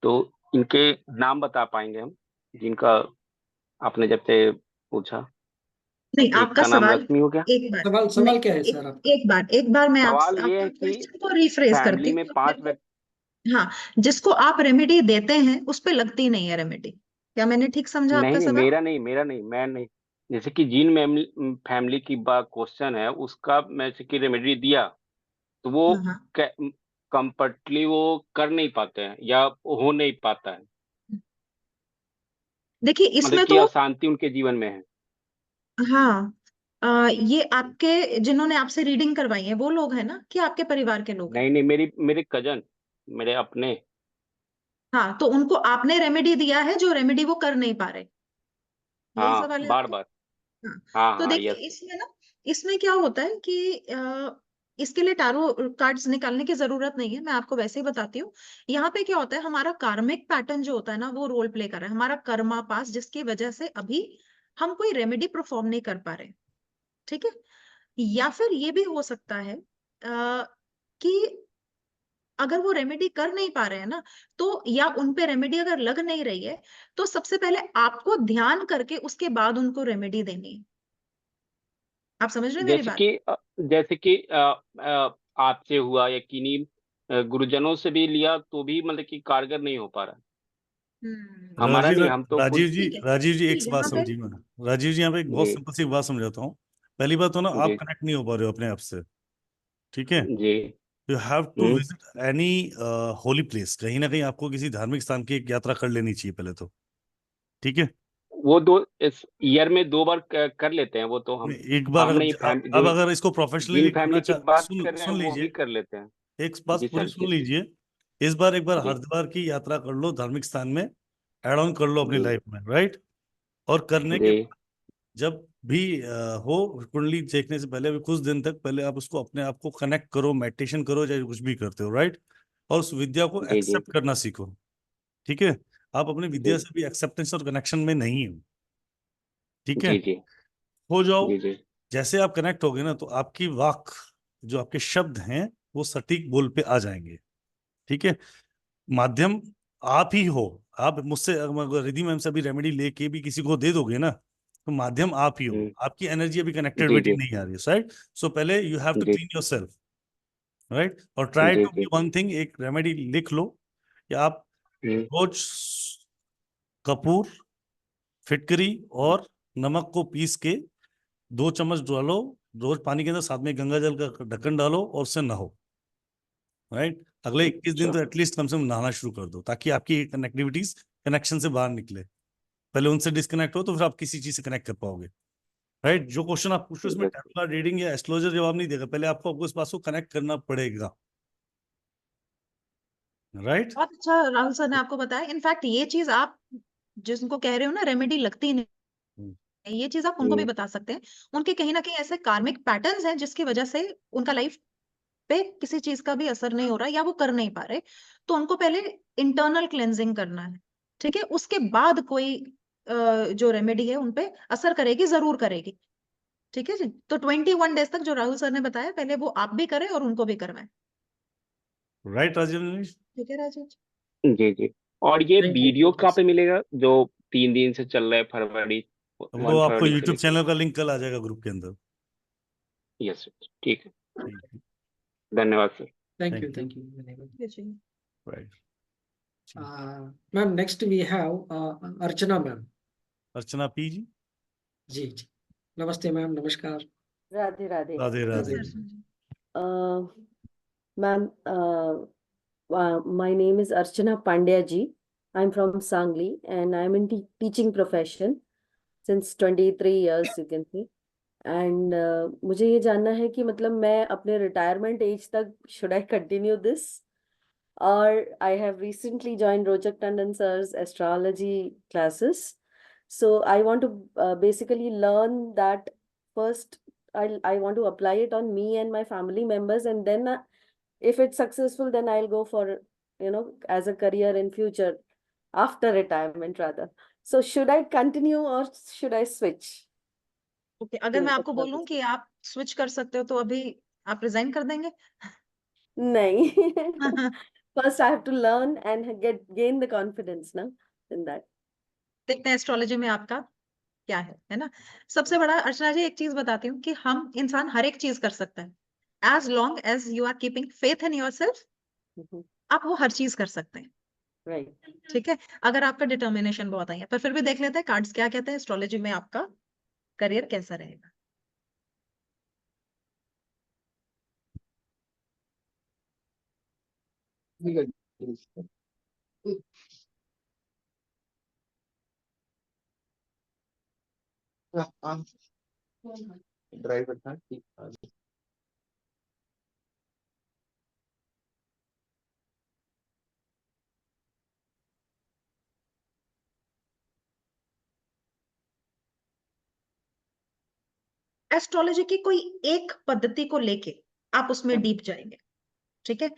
तो इनके नाम बता पाएंगे हम, जिनका आपने जब से पूछा? नहीं, एक आपका का नाम सवाल लक्ष्मी हो गया। एक बार, सवाल नहीं, क्या है सर आपका? एक बार मैं सवाल ये आपका है कि क्वेश्चन को रिफ्रेज करती फैमिली हूँ। में 5 व्यक्ति। हाँ, जिसको आप रेमेडी देते हैं उस पे लगती नहीं है रेमेडी, क्या मैंने ठीक समझा नहीं आपका नहीं, सवाल? मेरा नहीं, मैं नहीं। जैसे कि जिन फैमिली की बात क्वेश्चन है उसका मैं जैसे कि रेमेडी दिया, तो वो हाँ हाँ, कंपल्टली वो कर नहीं पाते हैं या हो नहीं पाता है, देखिए मतलब इसमें कि तो, अशांति उनके जीवन में है। हाँ, ये आपके जिन्होंने आपसे रीडिंग करवाई है वो लोग हैं ना, कि आपके परिवार के लोग हैं? नहीं नहीं, मेरे कजन, मेरे अपने। हाँ, तो उनको आपने रेमेडी दिया है जो रेमेडी वो कर नहीं पा रहे, यही हाँ, सवाल है बार आपका? बार। हाँ, हाँ तो हाँ, देखिए यस। इसमें ना, इसमें क्या होता है कि इसके लिए टैरो कार्ड्स निकालने की जरूरत नहीं है, मैं आपको वैसे ही बताती हूँ। यहाँ पे क्या होता है, हमारा कार्मिक पैटर्न जो होता है ना, वो रोल प्ले कर रहा है, हमारा कर्मा पास, जिसकी वजह से अभी हम कोई रेमेडी परफॉर्म नहीं कर पा रहे, ठीक है? या फिर ये भी हो सकता है कि अगर वो रेमेडी कर नहीं पा रहे हैं ना, तो या उन पे रेमेडी अगर लग नहीं रही है, तो सबसे पहले आपको ध्यान करके उसके बाद उनको रेमेडी देनी है। आप समझ रहे हैं मेरी बात? जैसे कि आपसे हुआ या किन्हीं गुरुजनों से भी लिया तो भी मतलब कि कारगर नहीं हो पा रहा। हमारा नहीं, हम तो खुद। राजीव जी एक बात यहाँ पे, समझिए, मैं राजीव जी यहाँ पे एक बहुत जी सिंपल सी बात समझाता हूँ। पहली बात तो ना, आप जी कनेक्ट नहीं हो पा रहे हो अपने आप से, ठीक है? जी। You have to visit any holy place, कहीं ना कहीं आपको किसी धार्मिक स्थान की एक यात्रा कर लेनी चाहिए पहले तो, ठीक है? वो इस ईयर में 2 बार कर लेते हैं, वो तो एक बार हम नहीं, अब जो अगर इसको प्रोफेशनली जिन करना फैमिली की बात कर रहे हैं सुन वो भी लीजिए, कर लेते हैं। एक बात जी पूरी सर, सुन जी लीजिए। इस बार एक बार जी हरिद्वार की यात्रा कर लो, धार्मिक स्थान में एड ऑन कर लो अपनी जी लाइफ में, राइट? और करने के जी बाद जब भी हो, कुंडली देखने से पहले भी कुछ दिन तक पहले आप उसको अपने आप को कनेक्ट करो, मेडिटेशन करो, चाहे कुछ भी करते हो, राइट? और उस विद्या को जी जी एक्सेप्ट करना सीखो, ठीक है? आप अपनी जी विद्या से भी एक्सेप्टेंस और कनेक्शन में नहीं हो, ठीक है? जी जी हो जाओ। जी जी जैसे आप कनेक्ट होगे ना, तो आपकी वाक, जो आपके शब्द हैं, वो सटीक बोल पे आ जाएंगे, ठीक है? माध्यम आप ही हो। आप मुझसे, अगर रिद्धि मैम से भी रेमेडी लेके भी किसी को दे दोगे ना, तो माध्यम आप ही हो, आपकी एनर्जी अभी जी कनेक्टिविटी जी नहीं आ रही है, राइट? सो पहले यू हैव टू जी क्लीन योरसेल्फ, राइट? और ट्राई जी टू बी जी वन थिंग, एक रेमेडी लिख लो कि आप हम्म, रोज कपूर, फिटकरी और नमक को पीस के 2 चम्मच डालो रोज पानी के अंदर, साथ में गंगा जल का ढक्कन डालो और उससे नहाओ, राइट? अगले 21 दिन तो एटलीस्ट कम से कम नहाना शुरू कर दो, ताकि आपकी कनेक्टिविटीज कनेक्शन से बाहर निकले। पहले उनसे डिस्कनेक्ट हो तो फिर आप किसी चीज से कनेक्ट कर पाओगे, राइट? जो क्वेश्चन आप पूछ रहे हो इसमें टैबुलर रीडिंग या एस्ट्रोलॉजर जवाब नहीं देगा, पहले आपको इस बात को कनेक्ट करना पड़ेगा, राइट? बहुत अच्छा राहुल सर ने आपको बताया। इनफैक्ट ये चीज आप जिनको कह रहे हो ना रेमेडी लगती नहीं, ये चीज आप उनको भी बता सकते हैं। उनके कहीं ना कहीं ऐसे कार्मिक पैटर्न्स हैं जिसकी वजह से उनका लाइफ पे किसी चीज का भी असर नहीं हो रहा या वो कर नहीं पा रहे, तो उनको पहले इंटरनल क्लेंजिंग करना है, ठीक है? उसके बाद कोई जो रेमेडी है उनपे असर करेगी, जरूर करेगी, ठीक है जी? तो 21 डेज तक जो राहुल सर ने बताया, पहले वो आप भी करें और उनको भी करवाएं, राइट राजीव? ठीक है राजीव जी? जी जी। और ये Thank you. वीडियो कहाँ पे मिलेगा जो 3 दिन से चल रहा है, फरवरी वो आपको 1 फरवरी से यूट्यूब लेकर? चैनल का लिंक कल आ जाएगा ग्रुप के अंदर। यस ठीक है, धन्यवाद sir. Thank you. Thank Thank you. ये चाहिए। Right. Ma'am, next we have Archana ma'am. Archana P ji. जी। नमस्ते मैम, नमस्कार। Radhe Radhe. Radhe Radhe. Ma'am, my name is Archana Pandya ji. I'm from Sangli and I'm in teaching profession since 23 years, you can see. And मुझे ये जानना है कि मतलब मैं अपने retirement age तक should I continue this? Or I have recently joined Rochak Tandon sir's astrology classes. So I want to basically learn that first. I want to apply it on me and my family members, and then if it's successful, then I'll go for, as a career in future after retirement rather. So should I continue or should I switch? Okay, अगर मैं आपको बोलूं कि आप switch कर सकते हो तो अभी आप रिजाइन कर देंगे? नहीं. First I have to learn and gain the confidence ना in that. देखते हैं एस्ट्रोलॉजी में आपका क्या है ना? सबसे बड़ा अर्चना जी एक चीज बताती हूँ कि हम इंसान हर एक चीज कर सकता है, as long as you are keeping faith in yourself, आप वो हर चीज कर सकते हैं, Right. ठीक है? अगर आपका डिटर्मिनेशन बहुत है। पर फिर भी देख लेते हैं कार्ड्स क्या कहते हैं, एस्ट्रोलॉजी में आपका करियर कैसा रहेगा। ड्राइवर था ठीक। एस्ट्रोलॉजी की कोई एक पद्धति को लेके आप उसमें डीप जाएंगे, ठीक है?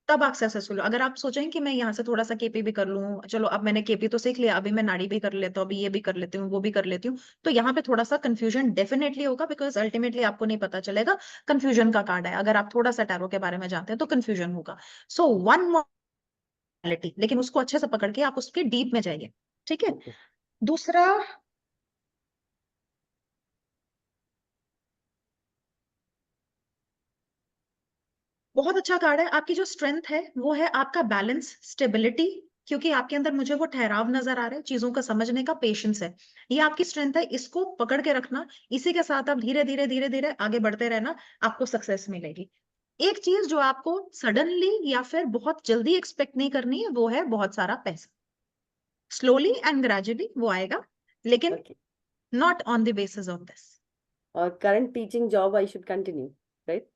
तब आप सक्सेसफुल हो। अगर आप सोचें कि मैं यहाँ से थोड़ा सा केपी भी कर लूं, चलो अब मैंने केपी तो सीख लिया, अभी मैं नाड़ी भी कर लेता हूँ, अभी ये भी कर लेती हूँ, वो भी कर लेती हूँ, तो यहाँ पे थोड़ा सा कंफ्यूजन डेफिनेटली होगा, बिकॉज अल्टीमेटली आपको नहीं पता चलेगा। कंफ्यूजन का कार्ड है, अगर आप थोड़ा सा टैरो के बारे में जानते हैं तो कंफ्यूजन होगा। सो वन मोडालिटी, लेकिन उसको अच्छे से पकड़ के आप उसके डीप में जाइए, ठीक है? दूसरा, बहुत अच्छा कार्ड है। आपकी जो स्ट्रेंथ है वो है आपका बैलेंस, स्टेबिलिटी, क्योंकि आपके अंदर मुझे वो ठहराव नजर आ रहा है, चीजों का समझने का पेशेंस है, ये आपकी स्ट्रेंथ है। इसको पकड़ के रखना, इसी के साथ आप धीरे धीरे धीरे धीरे आगे बढ़ते रहना, आपको सक्सेस मिलेगी। एक चीज जो आपको सडनली या फिर बहुत जल्दी एक्सपेक्ट नहीं करनी है, वो है बहुत सारा पैसा। स्लोली एंड ग्रेजुअली वो आएगा, लेकिन not on the basis of this. Or current teaching job I should continue, right?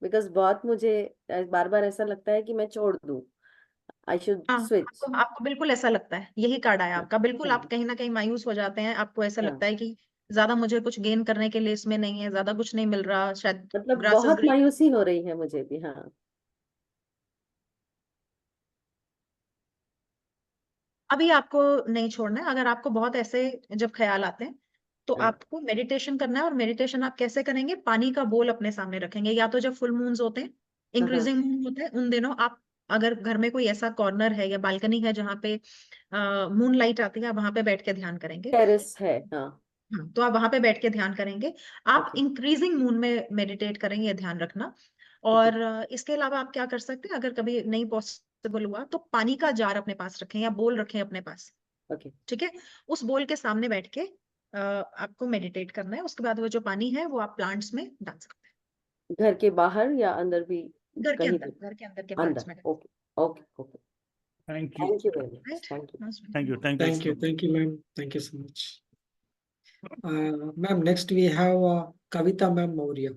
Because बहुत मुझे बार बार ऐसा लगता है कि मैं छोड़ दूं, I should switch. आपको बिल्कुल ऐसा लगता है, यही कार्ड आया आपका, बिल्कुल आप कहीं ना कहीं मायूस हो जाते हैं, आपको ऐसा लगता है कि ज्यादा मुझे कुछ गेन करने के लिए इसमें नहीं है, ज्यादा कुछ नहीं मिल रहा, शायद मतलब grass is बहुत green। मायूसी हो रही है मुझे भी। हाँ, अभी आपको नहीं छोड़ना है। अगर आपको बहुत ऐसे जब ख्याल आते हैं तो आपको मेडिटेशन करना है। और मेडिटेशन आप कैसे करेंगे? पानी का बोल अपने सामने रखेंगे, या तो जब फुल मून्स होते हैं, इंक्रीजिंग मून होते हैं, उन दिनों आप अगर घर में कोई ऐसा कॉर्नर है या बालकनी है जहाँ पे मून लाइट आती है, वहां पे बैठ के ध्यान करेंगे। टेरेस है, हाँ। हाँ, तो आप वहां पे बैठ के ध्यान करेंगे। आप ओके इंक्रीजिंग मून में मेडिटेट करेंगे, ये ध्यान रखना। और इसके अलावा आप क्या कर सकते हैं, अगर कभी नहीं पॉसिबल हुआ तो पानी का जार अपने पास रखें या बोल रखें अपने पास। ओके ठीक है, उस बोल के सामने बैठ के आपको मेडिटेट करना है। उसके बाद वो जो पानी है वो आप प्लांट्स में डाल सकते घर के बाहर या अंदर भी, हैं, घर के कहीं अंदर, भी? घर के अंदर के प्लांट्स अंदर, में। Okay okay okay. Thank you, thank you very much, right, thank you. Thank you, thank you. Thank you, ma'am. Thank you so much. Ma'am, next we have Kavita ma'am Maurya.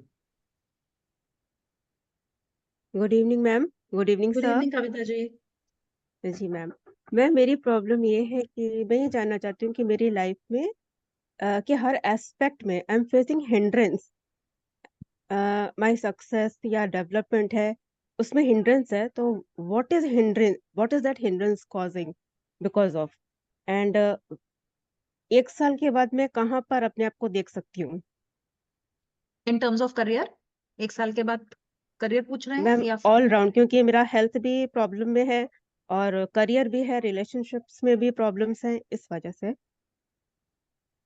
Good evening ma'am. Good evening good sir. Evening Kavita ji. जी ma'am, मेरी problem ये है कि मैं ये जानना चाहती हूँ कि मेरी लाइफ में कि हर एस्पेक्ट में I am facing hindrance. My success या डेवलपमेंट है उसमें हिंड्रेंस है, तो what is hindrance, what is that hindrance causing because of, and 1 साल के बाद मैं कहाँ पर अपने आप को देख सकती हूँ? इन टर्म्स ऑफ करियर, 1 साल के बाद करियर पूछ रहे हैं मैम या ऑल राउंड, क्योंकि मेरा हेल्थ भी प्रॉब्लम में है और करियर भी है, रिलेशनशिप्स में भी प्रॉब्लम्स हैं, इस वजह से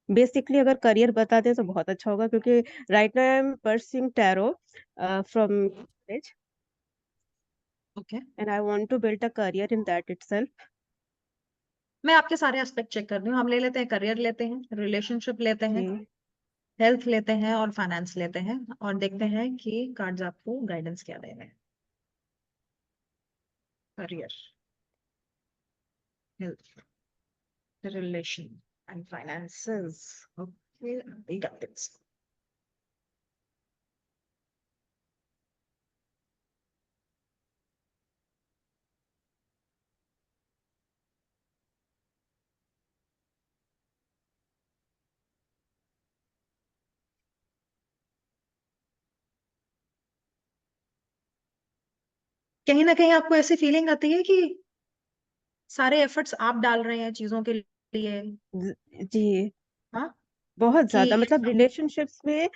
बेसिकली अगर करियर बता दें तो बहुत अच्छा होगा, क्योंकि right now I am pursuing tarot from college okay. And I want to build a career in that itself. मैं आपके सारे एस्पेक्ट चेक कर रही हूँ। हम ले लेते हैं, करियर लेते हैं, रिलेशनशिप लेते हैं, हेल्थ लेते हैं और फाइनेंस लेते हैं, और देखते हैं कि कार्ड्स आपको गाइडेंस क्या दे रहे हैं। Career, health, relation and finances. Okay, we got this. कहीं ना कहीं आपको ऐसी फीलिंग आती है कि सारे एफर्ट्स आप डाल रहे हैं चीजों के लिए। जी हाँ, बहुत ज्यादा, कि मतलब रिलेशनशिप्स में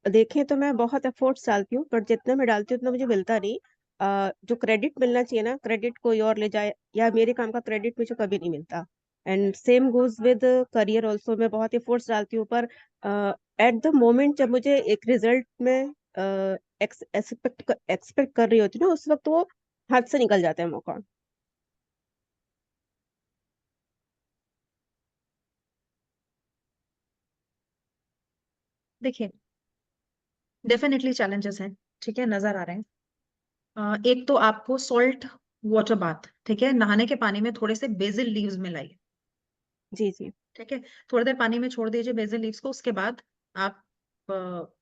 देखें तो मैं बहुत एफर्ट्स डालती हूँ, पर जितना मैं डालती हूँ उतना मुझे मिलता नहीं। जो क्रेडिट मिलना चाहिए ना, क्रेडिट कोई और ले जाए या मेरे काम का क्रेडिट मुझे कभी नहीं मिलता। And same goes with career also, मैं बहुत एफर्ट्स डालती हूँ, पर एट द मोमेंट जब मुझे एक रिजल्ट में एक्सपेक्ट कर रही होती हूँ ना, उस वक्त वो हाथ से निकल जाता है मौका। देखिए, डेफिनेटली चैलेंजेस हैं, ठीक है, नजर आ रहे हैं। एक तो आपको सॉल्ट वाटर बाथ, ठीक है, नहाने के पानी में थोड़े से बेसिल लीव्स मिलाइए। जी जी ठीक है, थोड़ी देर पानी में छोड़ दीजिए बेसिल लीव्स को, उसके बाद आप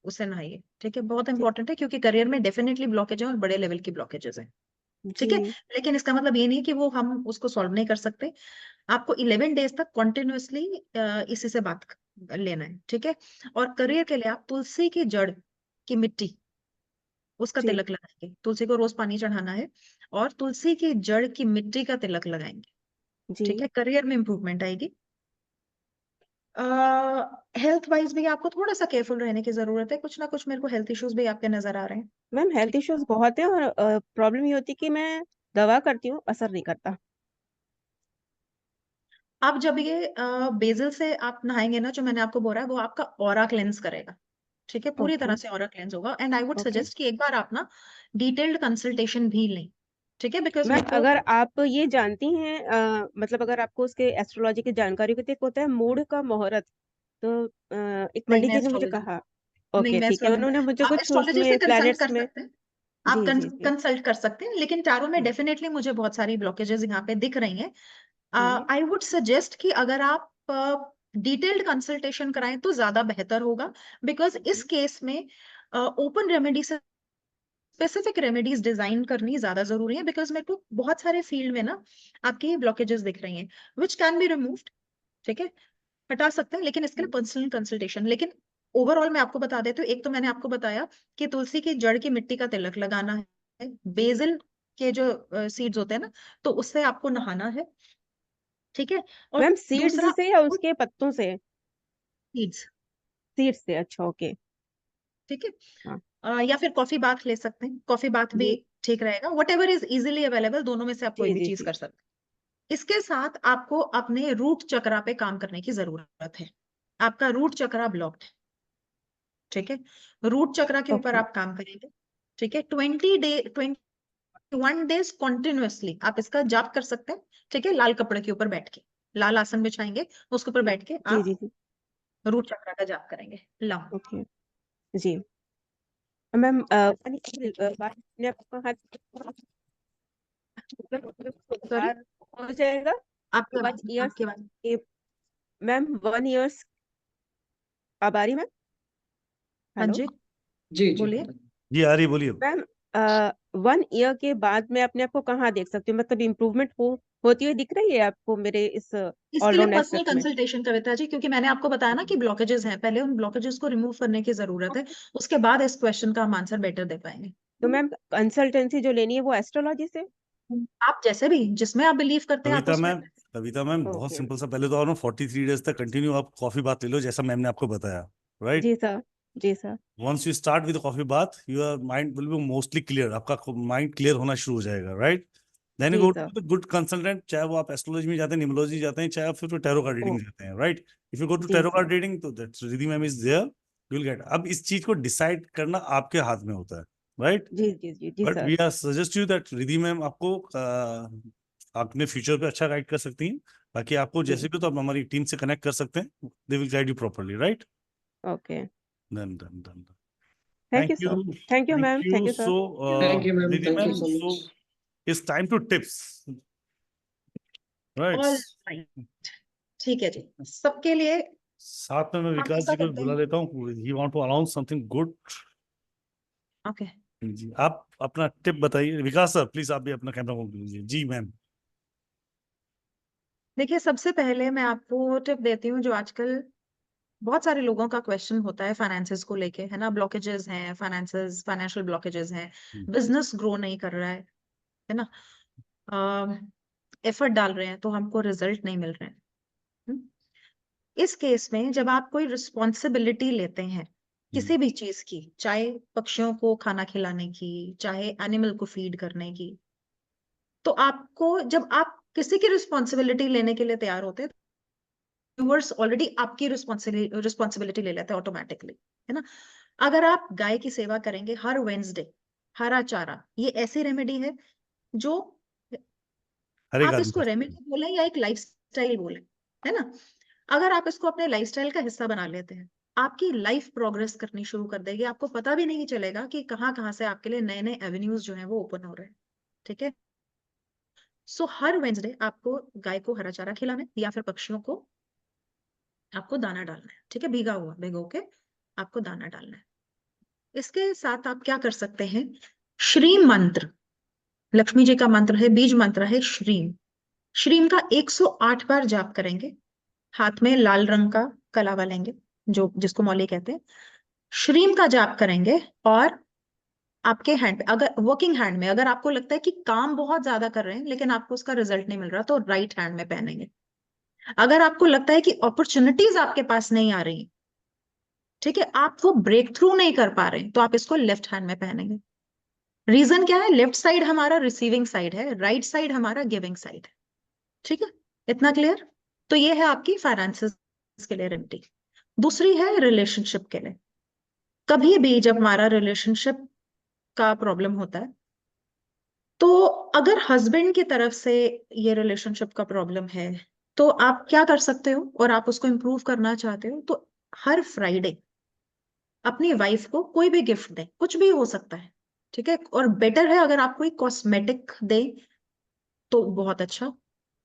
उससे नहाइए। ठीक है, बहुत इंपॉर्टेंट है, क्योंकि करियर में डेफिनेटली ब्लॉकेज है और बड़े लेवल की ब्लॉकेजेस हैं। ठीक है, जी लेकिन इसका मतलब ये नहीं कि वो हम उसको सॉल्व नहीं कर सकते। आपको 11 डेज तक कॉन्टिन्यूसली इसी से बात लेना है। ठीक है, और करियर के लिए आप तुलसी की जड़ की मिट्टी, उसका जी तिलक लगाएंगे। तुलसी को रोज पानी चढ़ाना है और तुलसी की जड़ की मिट्टी का तिलक लगाएंगे। जी ठीक है, करियर में इंप्रूवमेंट आएगी। हेल्थ वाइज भी आपको थोड़ा सा केयरफुल रहने की जरूरत है। कुछ ना कुछ मेरे को हेल्थ इश्यूज भी आपके नजर आ रहे हैं। मैम हेल्थ इश्यूज बहुत है, और प्रॉब्लम ये होती है कि मैं दवा करती हूँ, असर नहीं करता। आप जब ये बेजल से आप नहाएंगे ना, जो मैंने आपको बोला है, वो आपका ऑरा क्लेंस करेगा। ठीक है, पूरी तरह ओके से ऑरा क्लेंस होगा। And I would okay suggest कि एक बार आप ना डिटेल्ड कंसल्टेशन भी लें। ठीक है, बिकॉज मैम, मेरे को अगर आप ये जानती हैं मतलब अगर आपको उसके एस्ट्रोलॉजी की जानकारी होती है, एक होता है मूड का मुहूर्त, तो एक नहीं, पंडित मैं जी ने मुझे एस्ट्रोलॉजी कहा, नहीं, ओके मैं ठीक है, एस्ट्रोलॉजी उन्होंने मुझे आप कुछ एस्ट्रोलॉजी से उसमें कंसल्ट प्लैनेट्स कर में। सकते हैं। आप जी जी जी कंसल्ट कर सकते हैं, लेकिन टैरो में जी डेफिनेटली मुझे बहुत सारी ब्लॉकेजेस यहाँ पे दिख रही हैं। जी आई वुड सजेस्ट कि अगर आप डिटेल्ड कंसल्टेशन कराएं तो ज्यादा बेहतर होगा, बिकॉज इस केस में ओपन रेमेडी से स्पेसिफिक रेमेडीज डिजाइन करनी ज्यादा जरूरी है। बिकॉज मेरे को बहुत सारे फील्ड में ना आपकी ब्लॉकेजेस दिख रही हैं, विच कैन बी रिमूव्ड। ठीक है, हटा सकते हैं, लेकिन इसके लिए पर्सनल कंसल्टेशन। लेकिन ओवरऑल मैं आपको बता देती हूँ, एक तो मैंने आपको बताया कि तुलसी की जड़ की मिट्टी का तिलक लगाना है, बेसिल के जो सीड्स होते हैं ना, तो उससे आपको नहाना है। ठीक है, और मैम सीड्स दूसरा से या उसके पत्तों से? सीड्स। सीड्स से, अच्छा ओके। ठीक है, हाँ या फिर कॉफी बाथ ले सकते हैं, कॉफी बाथ भी जी ठीक रहेगा, what ever is easily available, दोनों में से आप कोई जी भी जी चीज जी कर सकते हैं। इसके साथ आपको अपने रूट चक्रा पे काम करने की जरूरत है। आपका रूट चक्रा ब्लॉक्ड है, ठीक है। रूट चक्रा के ऊपर ओके आप काम करेंगे, ठीक है। 21 डेज कॉन्टिन्यूअसली आप इसका जाप कर सकते हैं, ठीक है। लाल कपड़े के ऊपर बैठ के, लाल आसन बिछाएंगे, उसके ऊपर बैठ के जी आप जी जी रूट चक्रा का जाप करेंगे। लाओ। ओके जी मैम बात ने आपको सॉरी, हो जाएगा आपके 1 आपके बात ईयर्स मैम 1 ईयर्स अब आ रही मैम हाँ हेलो जी, जी जी बोलिए। जी आ रही, बोलिए। मैम 1 ईयर के बाद मैं अपने आप को कहाँ देख सकती हूँ, मतलब इम्प्रूवमेंट होती हुई दिख रही है आपको मेरे इस इसके लिए ऑलराउंड पर्सनल एस्पेक्ट में? कंसल्टेशन कविता जी, क्योंकि मैंने आपको बताया ना कि ब्लॉकेजेस हैं, पहले उन ब्लॉकेजेस को रिमूव करने की जरूरत है, उसके बाद इस क्वेश्चन का हम आंसर बेटर दे पाएंगे। तो मैम कंसल्टेंसी जो लेनी है वो एस्ट्रोलॉजी से? आप जैसे भी, जिसमें आप बिलीव करते हैं आप उसमें। कविता मैम बहुत ओके सिंपल सा, पहले तो आप 43 डेज तक कंटिन्यू आप कॉफी बात ले लो, जैसा मैम ने आपको बताया, राइट। जी सर, जी sir. Once you start with coffee बात, your mind will be mostly clear, आपका माइंड क्लियर होना शुरू हो जाएगा, राइट। देन यू जी go sir. To the good consultant, चाहे वो आप एस्ट्रोलॉजी में जाते हैं, न्यूमरोलॉजी जाते हैं, चाहे आप फिर टैरो कार्ड रीडिंग ओ जाते हैं, right. If you go to जी टैरो सर। कार्ड रीडिंग, तो that's Riddhi ma'am is there, you will get. अब इस चीज को डिसाइड करना आपके हाथ में होता है, राइट। जी जी जी जी but sir. We are suggest you that Riddhi ma'am आपको अपने फ्यूचर पे अच्छा गाइड कर सकती हैं। बाकी आपको जी जैसे भी, तो आप हमारी टीम से कनेक्ट कर सकते हैं, they will guide you properly, right. Okay done done done. Thank Thank you you. Sir, thank you ma'am, Thank thank you. You sir. So, thank you ma'am, Nidhi thank you ma'am, so so much. it's time to tips. Right. All right, ठीक है जी, सबके लिए साथ में मैं हम विकास ऐसा जी को करते बुला हैं। लेता हूँ, he want to announce something good. Okay, जी, आप अपना टिप बताइए। विकास सर प्लीज, आप भी अपना कैमरा ऑन कीजिए। जी मैम। देखिए सबसे पहले मैं आपको टिप देती हूँ, जो आजकल बहुत सारे लोगों का क्वेश्चन होता है फाइनेंसेस को लेके, है ना। ब्लॉकेजेस हैं, फाइनेंशियल ब्लॉकेजेस हैं, बिजनेस ग्रो नहीं कर रहा है ना। एफर्ट डाल रहे हैं तो हमको रिजल्ट नहीं मिल रहे हैं। हम्म? इस केस में जब आप कोई रिस्पॉन्सिबिलिटी लेते हैं किसी भी चीज की, चाहे पक्षियों को खाना खिलाने की, चाहे एनिमल को फीड करने की, तो आपको, जब आप किसी की रिस्पॉन्सिबिलिटी लेने के लिए तैयार होते हैं, यूनिवर्स ऑलरेडी आपकी रिस्पॉन्सिबिलिटी ले लेते हैं ऑटोमेटिकली, है ना। अगर आप गाय की सेवा करेंगे हर वेंसडे, हरा चारा, ये ऐसी रेमेडी है जो, हर एक आप आदमी इसको कर सकते हैं। रेमेडी बोले या एक लाइफस्टाइल बोले, है ना। अगर आप इसको अपने लाइफस्टाइल का हिस्सा बना लेते हैं, आपकी लाइफ प्रोग्रेस करनी शुरू कर देगी, आपको पता भी नहीं चलेगा कि कहाँ कहाँ से आपके लिए नए नए एवेन्यूज जो है वो ओपन हो रहे हैं, ठीक है। सो हर वेंसडे आपको गाय को हरा चारा खिलाना है, या फिर पक्षियों को आपको दाना डालना है, ठीक है। भीगा हुआ, भिगो के आपको दाना डालना है। इसके साथ आप क्या कर सकते हैं, श्रीम मंत्र, लक्ष्मी जी का मंत्र है, बीज मंत्र है श्रीम। श्रीम का 108 बार जाप करेंगे, हाथ में लाल रंग का कलावा लेंगे, जो जिसको मौली कहते हैं। श्रीम का जाप करेंगे, और आपके हैंड पे, अगर वर्किंग हैंड में, अगर आपको लगता है कि काम बहुत ज्यादा कर रहे हैं लेकिन आपको उसका रिजल्ट नहीं मिल रहा, तो राइट हैंड में पहनेंगे। अगर आपको लगता है कि अपॉर्चुनिटीज आपके पास नहीं आ रही, ठीक है, आप वो ब्रेक थ्रू नहीं कर पा रहे, तो आप इसको लेफ्ट हैंड में पहनेंगे। रीजन क्या है, लेफ्ट साइड हमारा रिसीविंग साइड है, राइट साइड हमारा गिविंग साइड है, ठीक है। इतना क्लियर। तो ये है आपकी फाइनेंसेस के लिए रेमेडी। दूसरी है रिलेशनशिप के लिए। कभी भी जब हमारा रिलेशनशिप का प्रॉब्लम होता है, तो अगर हस्बैंड की तरफ से ये रिलेशनशिप का प्रॉब्लम है, तो आप क्या कर सकते हो, और आप उसको इंप्रूव करना चाहते हो, तो हर फ्राइडे अपनी वाइफ को कोई भी गिफ्ट दें, कुछ भी हो सकता है, ठीक है। और बेटर है अगर आप कोई कॉस्मेटिक दे तो बहुत अच्छा,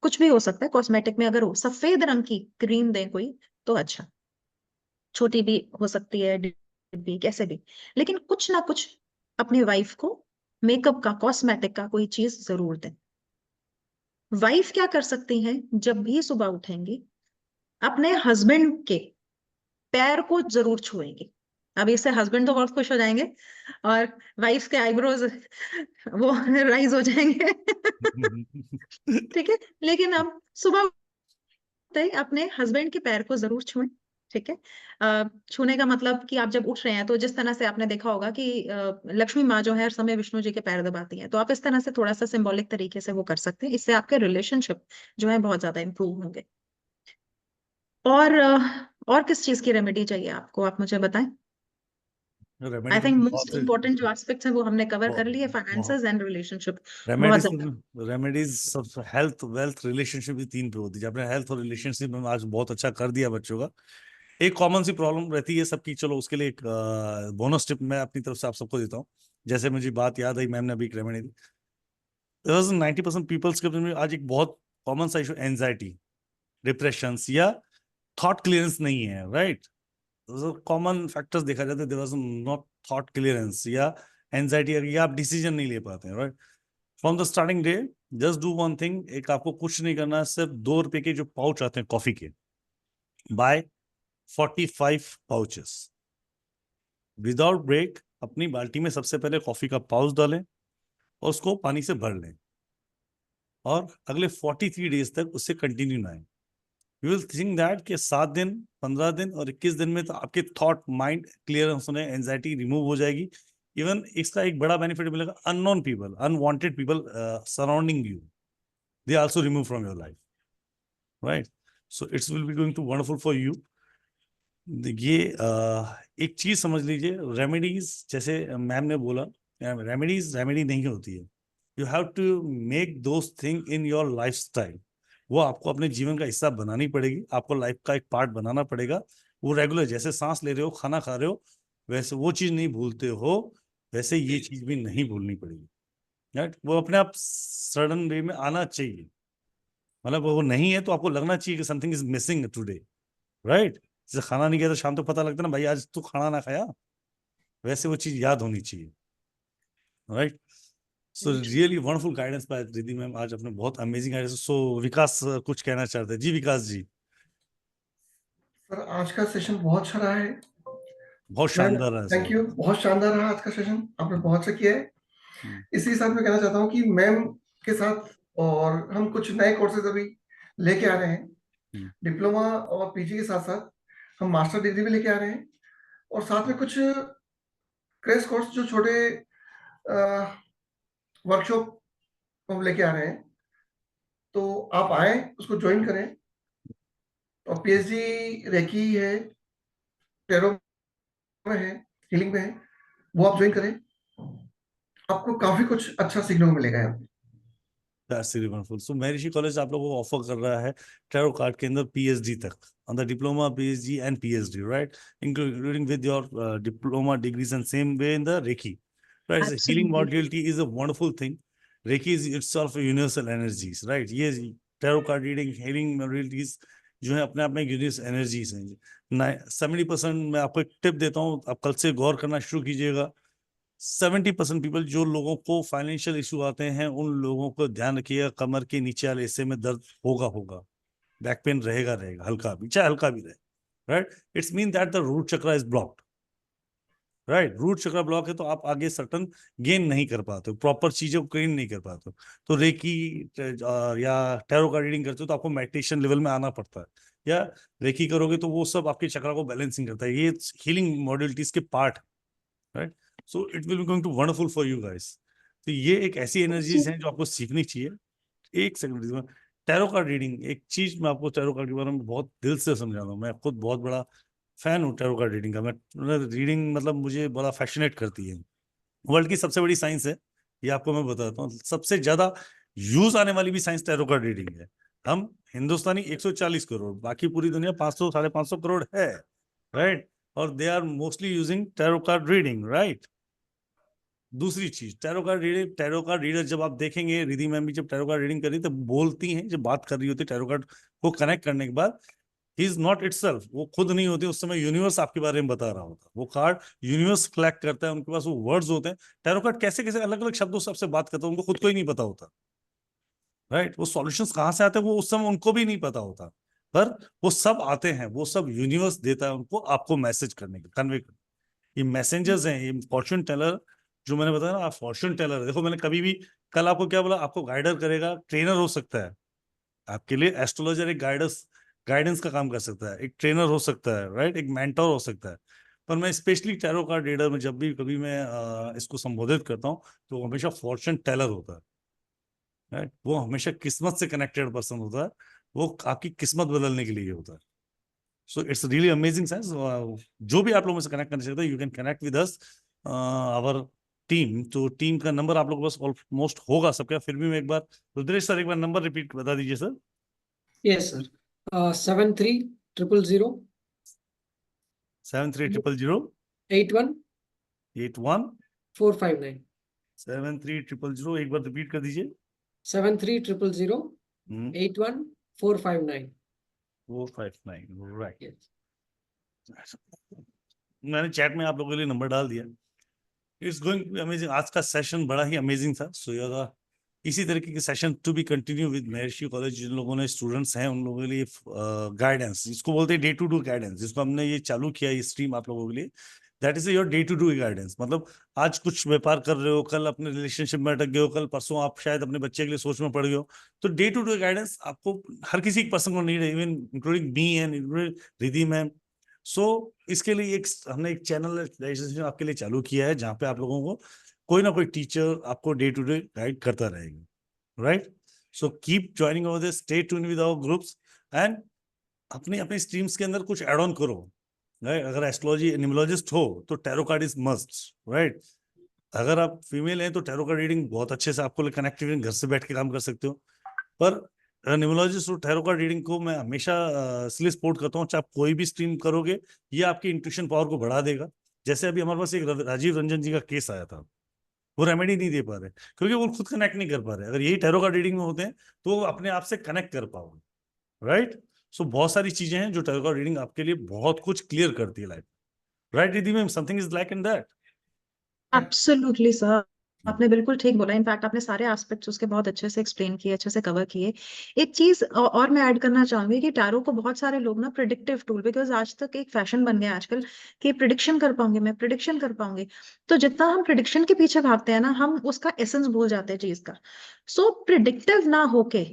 कुछ भी हो सकता है कॉस्मेटिक में, अगर हो सफेद रंग की क्रीम दें कोई तो अच्छा, छोटी भी हो सकती है, डिब्बी, कैसे भी, लेकिन कुछ ना कुछ अपनी वाइफ को मेकअप का, कॉस्मेटिक का कोई चीज जरूर दें। वाइफ क्या कर सकती हैं, जब भी सुबह उठेंगी अपने हस्बैंड के पैर को जरूर छुएंगी। अब इससे हस्बैंड तो बहुत खुश हो जाएंगे, और वाइफ के आईब्रोज वो राइज हो जाएंगे ठीक है। लेकिन अब सुबह उठते ही अपने हस्बैंड के पैर को जरूर छुएं, ठीक है। छूने का मतलब कि आप जब उठ रहे हैं तो जिस तरह से आपने देखा होगा कि लक्ष्मी माँ जो है हर समय विष्णु जी के पैर दबाती हैं, तो आप इस तरह से थोड़ा सा सिंबॉलिक तरीके से वो कर सकते हैं। इससे आपके रिलेशनशिप जो है बहुत ज्यादा इंप्रूव होंगे। और किस चीज की रेमेडी चाहिए आपको, आप मुझे बताएं। रेमेडी आई तो थिंक बहुत मोस्ट इम्पोर्टेंट जो एस्पेक्ट्स हैं वो हमने कवर कर लिए, फाइनेंसेस एंड रिलेशनशिप बहुत ज्यादा। रेमेडीज सब हेल्थ वेल्थ रिलेशनशिप भी 3 पे होती है। आपने हेल्थ और रिलेशनशिप में आज बहुत अच्छा कर दिया बच्चों का। एक कॉमन सी प्रॉब्लम रहती है सबकी, चलो उसके लिए एक बोनस टिप मैं अपनी तरफ से आप सबको देता हूँ। जैसे मुझे बात याद आई, मैम ने अभी एक रेमेडी दी। 90% पीपल्स के में आज एक बहुत कॉमन सा इशू एंजाइटी, डिप्रेशन या थॉट क्लियरेंस नहीं है, राइट। कॉमन फैक्टर्स देखा जाता है, there was not thought clearance या एंजाइटी, या आप डिसीजन नहीं ले पाते हैं, राइट। From the starting day just do one thing, एक आपको कुछ नहीं करना है, सिर्फ 2 रुपए के जो पाउच आते हैं कॉफी के, बाय 45 पाउचेस विदाउट ब्रेक। अपनी बाल्टी में सबसे पहले कॉफी का पाउच डालें और उसको पानी से भर लें, और अगले 43 डेज तक उससे कंटिन्यू ना आए। यू विल थिंक दैट कि 7 दिन, 15 दिन और 21 दिन में तो आपके थॉट माइंड क्लियर होने, एंजाइटी रिमूव हो जाएगी। इवन इसका एक बड़ा बेनिफिट मिलेगा, unknown people, unwanted people surrounding you, they also remove from your life, right. So it's will be going to wonderful for you. ये एक चीज समझ लीजिए, रेमेडीज जैसे मैम ने बोला, रेमेडीज रेमेडी नहीं होती है। You have to make those thing in your lifestyle. वो आपको अपने जीवन का हिस्सा बनानी पड़ेगी, आपको लाइफ का एक पार्ट बनाना पड़ेगा। वो रेगुलर, जैसे सांस ले रहे हो, खाना खा रहे हो, वैसे वो चीज नहीं भूलते हो, वैसे ये चीज भी नहीं भूलनी पड़ेगी, राइट। वो अपने आप सडन वे में आना चाहिए, मतलब वो नहीं है तो आपको लगना चाहिए कि something is missing today, right. जैसे खाना नहीं खाया तो शाम तक पता लगता है ना, भाई आज तू खाना ना खाया, वैसे वो चीज याद होनी चाहिए, right. So really wonderful guidance bye Riddhi ma'am, आज अपने बहुत अमेजिंग गाइडेंस। सो विकास कुछ कहना चाहते हैं जी? विकास जी। सर आज का सेशन बहुत अच्छा रहा है, बहुत शानदार रहा। थैंक यू, बहुत शानदार रहा आज का सेशन, आपने बहुत अच्छा किया है। इसी के साथ मैं कहना चाहता हूँ कि मैम के साथ और हम कुछ नए कोर्सेज अभी लेके आ रहे हैं, डिप्लोमा और पीजी के साथ साथ हम मास्टर डिग्री भी लेके आ रहे हैं, और साथ में कुछ क्रैश कोर्स जो छोटे वर्कशॉप हम लेके आ रहे हैं, तो आप आए उसको ज्वाइन करें। और पीएचडी रेकी है, टेरो में है, हीलिंग में है, वो आप ज्वाइन करें, आपको काफी कुछ अच्छा सीखने को मिलेगा यहाँ पे। That's really wonderful. So Maharshi college आप लोगों को ऑफर कर रहा है टैरो कार्ड के अंदर पीएचडी तक, on the diploma, PhD and PhD, right, including with your diploma degrees and same way in the reiki, right? So healing modality is a wonderful thing. Reiki is itself a universal energies, right? ये tarot card reading, healing modalities जो है अपने आप में universal energies हैं। 70% मैं आपको एक टिप देता हूँ, आप कल से गौर करना शुरू कीजिएगा। 70% पीपल, जो लोगों को फाइनेंशियल इशू आते हैं, उन लोगों को ध्यान रखिएगा, कमर के नीचे वाले हिस्से में दर्द होगा, बैक पेन रहेगा, हल्का भी, चाहे हल्का भी रहे, right. It's mean that the root chakra is blocked, right. Root chakra block है तो आप आगे सर्टन गेन नहीं कर पाते हो, प्रॉपर चीजों को गेन नहीं कर पाते हो। तो रेकी या टैरो का रीडिंग करते हो तो आपको मेडिटेशन लेवल में आना पड़ता है, या रेकी करोगे तो वो सब आपके चक्रा को बैलेंसिंग करता है। ये हीलिंग मॉड्यूलिटीज के part, right. So it will be going to wonderful for you guys. तो ये एक ऐसी एनर्जीज हैं जो आपको सीखनी चाहिए। एक सेकंड, टैरो कार्ड रीडिंग, एक चीज मैं आपको टैरो कार्ड के बारे में बहुत दिल से समझा रहा हूँ। मैं खुद बहुत बड़ा फैन हूँ टैरो कार्ड रीडिंग का। मैं रीडिंग मतलब मुझे बड़ा फैसिनेट करती है। वर्ल्ड की सबसे बड़ी साइंस है, ये आपको मैं बताता हूँ। सबसे ज्यादा यूज आने वाली भी साइंस टैरो कार्ड रीडिंग है। हम हिंदुस्तानी 140 करोड़, बाकी पूरी दुनिया 500 550 करोड़ है, राइट। और they are mostly using tarot card reading, right. दूसरी चीज, टैरो कार्ड रीडर जब आप देखेंगे, रिद्धि मैम भी जब टैरो कार्ड रीडिंग कर रही है तब बोलती हैं, जब बात कर रही होती है टैरो कार्ड को कनेक्ट करने के बाद, ही इज नॉट इटसेल्फ, वो खुद नहीं होती उस समय, यूनिवर्स आपके बारे में बता रहा होता। वो कार्ड यूनिवर्स कलेक्ट करता है, उनके पास वो वर्ड्स होते हैं। टैरो कार्ड कैसे कैसे अलग अलग शब्दों से आपसे बात करता है, उनको खुद को ही नहीं पता होता, राइट। वो सॉल्यूशंस कहाँ से आते हैं वो उस समय उनको भी नहीं पता होता, पर वो सब आते हैं, वो सब यूनिवर्स देता है उनको, आपको मैसेज करने के, कन्वे करने। ये मैसेंजर्स हैं, ये फॉर्च्यून टेलर जो मैंने बताया ना, आप फॉर्च्यून टेलर। देखो मैंने कभी भी, कल आपको क्या बोला, आपको गाइडर करेगा, ट्रेनर हो सकता है आपके लिए। एस्ट्रोलॉजर एक गाइडेंस का काम कर सकता है, एक ट्रेनर हो सकता है, राइट, एक मेंटर हो सकता है। पर मैं स्पेशली टैरो कार्ड रीडर में जब भी कभी मैं इसको संबोधित करता हूँ तो वो हमेशा फॉर्चून टेलर होता है, राइट। वो हमेशा किस्मत से कनेक्टेड पर्सन होता है, वो आपकी किस्मत बदलने के लिए होता है। So it's really amazing sense. जो भी आप लोगों से कनेक्ट करना चाहते हैं, you can connect with us, our team. तो टीम का नंबर आप लोगों के पास ऑलमोस्ट होगा सबका, फिर भी मैं एक बार, रुद्रेश सर एक बार नंबर रिपीट बता दीजिए सर। यस सर, 7300 7300 81 81 459 7300, एक बार रिपीट कर दीजिए। 7300 81 459 459, राइट। मैंने चैट में आप लोगों के लिए नंबर डाल दिया। It's going amazing. आज का सेशन बड़ा ही अमेजिंग था। सो यार इसी तरीके के session to be continue with Maharishi college. जिन लोगों ने स्टूडेंट्स हैं उन लोगों के लिए गाइडेंस, इसको बोलते हैं डे टू डे गाइडेंस, जिसको हमने ये चालू किया ये स्ट्रीम आप लोगों के लिए। That is your day to day guidance. मतलब आज कुछ व्यापार कर रहे हो, कल अपने रिलेशनशिप में अटक गए हो, कल परसों आप शायद अपने बच्चे के लिए सोच में पड़ गए हो। तो डे टू डे गाइडेंस आपको हर किसी पर्सन को नीड है, even including me and including Riddhi ma'am. So इसके लिए हमने एक चैनल आपके लिए चालू किया है, जहाँ पे आप लोगों को कोई ना कोई टीचर आपको डे टू डे गाइड करता रहेगा, right. So keep joining over this, stay tune with our groups and अपनी अपनी स्ट्रीम्स के अंदर कुछ एड ऑन करो, राइट। अगर एस्ट्रोलॉजी न्यूमरोलॉजिस्ट हो तो tarot card is must, right. अगर आप फीमेल हैं तो टैरो कार्ड रीडिंग बहुत अच्छे से आपको कनेक्टेड, घर से बैठ के काम कर सकते हो। पर न्यूमरोलॉजिस्ट और टैरो कार्ड रीडिंग को मैं हमेशा इसलिए सपोर्ट करता हूँ, चाहे आप कोई भी स्ट्रीम करोगे, ये आपकी इंट्यूशन पावर को बढ़ा देगा। जैसे अभी हमारे पास एक राजीव रंजन जी का केस आया था, वो रेमेडी नहीं दे पा रहे क्योंकि वो खुद कनेक्ट नहीं कर पा रहे। अगर यही टैरो कार्ड रीडिंग में होते हैं तो वो अपने आप से कनेक्ट कर पाओगे, राइट। सो बहुत सारी चीजें हैं जो टैरो कार्ड रीडिंग आपके लिए बहुत कुछ क्लियर करती है life, right Riddhi ma'am. Something is like in that. Absolutely sir, आपने बिल्कुल ठीक बोला। इनफैक्ट आपने सारे एस्पेक्ट्स उसके बहुत अच्छे से एक्सप्लेन किए, अच्छे से कवर किए। एक चीज और मैं ऐड करना चाहूंगी कि टैरो को बहुत सारे लोग ना प्रिडिक्टिव टूल, बिकॉज आज तक एक फैशन बन गया आजकल कि प्रिडिक्शन कर पाऊंगी, मैं प्रिडिक्शन कर पाऊंगी। तो जितना हम प्रिडिक्शन के पीछे भागते हैं ना, हम उसका एसेंस भूल जाते हैं चीज का। सो प्रिडिक्टिव ना होके,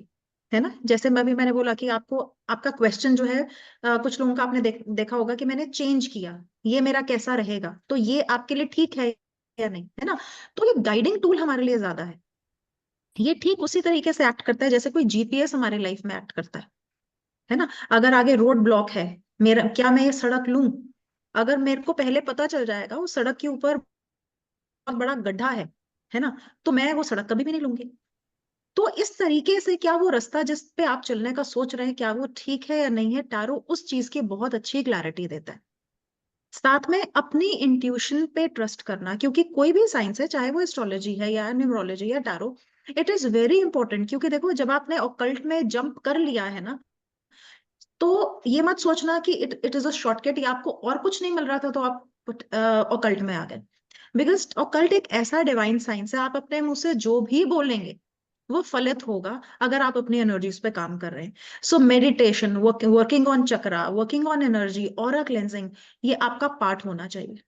है ना, जैसे मैंने बोला कि आपको आपका क्वेश्चन जो है, कुछ लोगों का आपने देखा होगा कि मैंने चेंज किया, ये मेरा कैसा रहेगा, तो ये आपके लिए ठीक है या नहीं, है ना। तो ये गाइडिंग टूल हमारे लिए ज्यादा है। ये ठीक उसी तरीके से एक्ट करता है जैसे कोई जीपीएस हमारे लाइफ में एक्ट करता है ना। अगर आगे रोड ब्लॉक है, मेरा क्या मैं ये सड़क लूं? अगर मेरे को पहले पता चल जाएगा उस सड़क के ऊपर बहुत बड़ा गड्ढा है ना, तो मैं वो सड़क कभी भी नहीं लूंगी। तो इस तरीके से क्या वो रास्ता जिस पे आप चलने का सोच रहे हैं, क्या वो ठीक है या नहीं है, टैरो उस चीज की बहुत अच्छी क्लैरिटी देता है। साथ में अपनी इंट्यूशन पे ट्रस्ट करना, क्योंकि कोई भी साइंस है, चाहे वो एस्ट्रोलॉजी है या न्यूमरोलॉजी या tarot, it is very important. क्योंकि देखो, जब आपने ऑकल्ट में जंप कर लिया है ना, तो ये मत सोचना कि इट इज अ शॉर्टकट, या आपको और कुछ नहीं मिल रहा था तो आप ऑकल्ट में आ गए। बिकॉज ऑकल्ट एक ऐसा डिवाइन साइंस है, आप अपने मुंह से जो भी बोलेंगे वो फलित होगा अगर आप अपनी एनर्जीज पे काम कर रहे हैं। So meditation, working on chakra, working on energy, aura cleansing, ये आपका पार्ट होना चाहिए,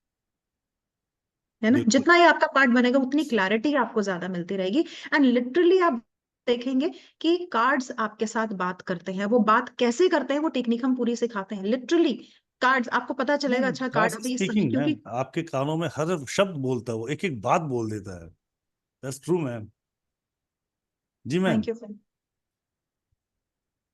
है ना। जितना ये आपका पार्ट बनेगा उतनी क्लैरिटी आपको ज्यादा मिलती रहेगी। एंड लिटरली आप देखेंगे कि कार्ड्स आपके साथ बात करते हैं। वो बात कैसे करते हैं वो टेक्निक हम पूरी सिखाते हैं। लिटरली कार्ड्स आपको पता चलेगा, अच्छा कार्ड अभी इस समय, स्पीकिंग मैम, क्योंकि आपके कानों में हर शब्द बोलता है, वो एक एक बात बोल देता है। That's true ma'am. जी ma'am. Thank you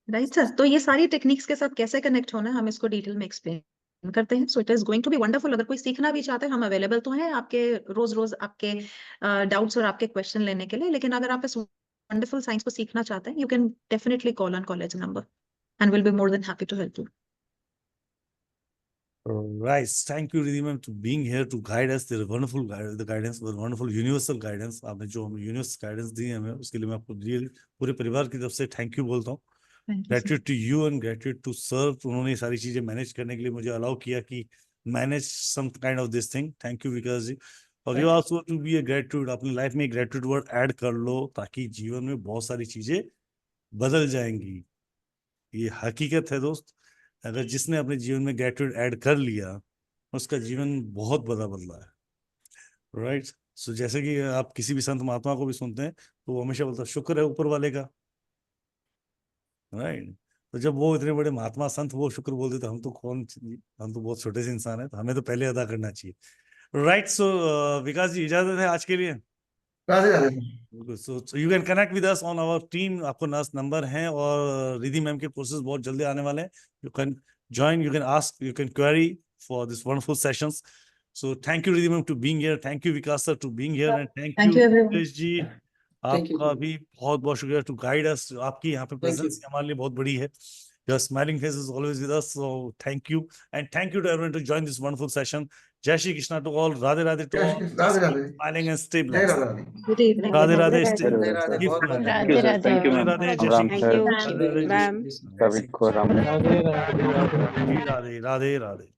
right sir. तो ये सारी टेक्निक्स के साथ कैसे कनेक्ट होना है, हम इसको डिटेल में एक्सप्लेन करते हैं। So it is going to be wonderful. अगर कोई सीखना भी चाहते हैं, हम अवेलेबल तो हैं आपके रोज रोज आपके डाउट्स और आपके क्वेश्चन लेने के लिए। लेकिन अगर आप इस वंडरफुल साइंस को सीखना चाहते हैं, you can definitely call on college number and will be more than happy to help you. Right. Thank you, Riddhi ma'am, to being here to guide us. The wonderful the guidance, the wonderful universal guidance. आपने जो हमें universal guidance दी है हमें, उसके लिए मैं आपको real पूरे परिवार की तरफ से थैंक यू बोलता हूँ। Gratitude to you and gratitude to sir. उन्होंने सारी चीजें मैनेज करने के लिए मुझे अलाउ किया कि manage some kind of this thing. Thank you विकास जी। और you also to be a gratitude, अपनी लाइफ में gratitude वर्ड ऐड कर लो ताकि जीवन में बहुत सारी चीजें बदल जाएंगी। ये हकीकत है दोस्त। अगर जिसने अपने जीवन में ग्रेटिट्यूड ऐड कर लिया, उसका जीवन बहुत बड़ा बदला है, राइट। सो जैसे कि आप किसी भी संत महात्मा को भी सुनते हैं तो वो हमेशा बोलता है शुक्र है ऊपर वाले का, राइट। तो जब वो इतने बड़े महात्मा संत वो शुक्र बोलते तो हम तो कौन, हम तो बहुत छोटे से इंसान है, तो हमें तो पहले अदा करना चाहिए। राइट, सो विकास जी इजाजत है आज के लिए। Radhe Radhe. So you can connect with us on our team, आपको नर्स नंबर है, और रिधि मैम के कोर्सेज बहुत जल्दी आने वाले हैं। You can join, you can ask, you can query for this wonderful sessions. So thank you Riddhi ma'am to being here, thank you Vikas sir to being here, and thank you everyone. Suresh जी, आपका भी बहुत बहुत शुक्रिया to guide us। आपकी यहाँ पे presence हमारे लिए बहुत बड़ी है। Your smiling face is always with us, so thank you, and thank you to everyone to join this wonderful session. Jai Shri Krishna to all, Radhe Radhe to all, Radhe Radhe. smiling and stay जय blessed. Radhe Radhe. Good evening. Radhe Radhe, Radhe stay Radhe blessed. Sir. Keep बहुत smiling. Thank you, sir. Thank you, Radhe ma'am. Radhe, Jai Ram Shri Ram Krishna. Sir, Thank you, ma'am. सभी को Ram Ram. Radhe Radhe Radhe Radhe Radhe, Radhe Radhe.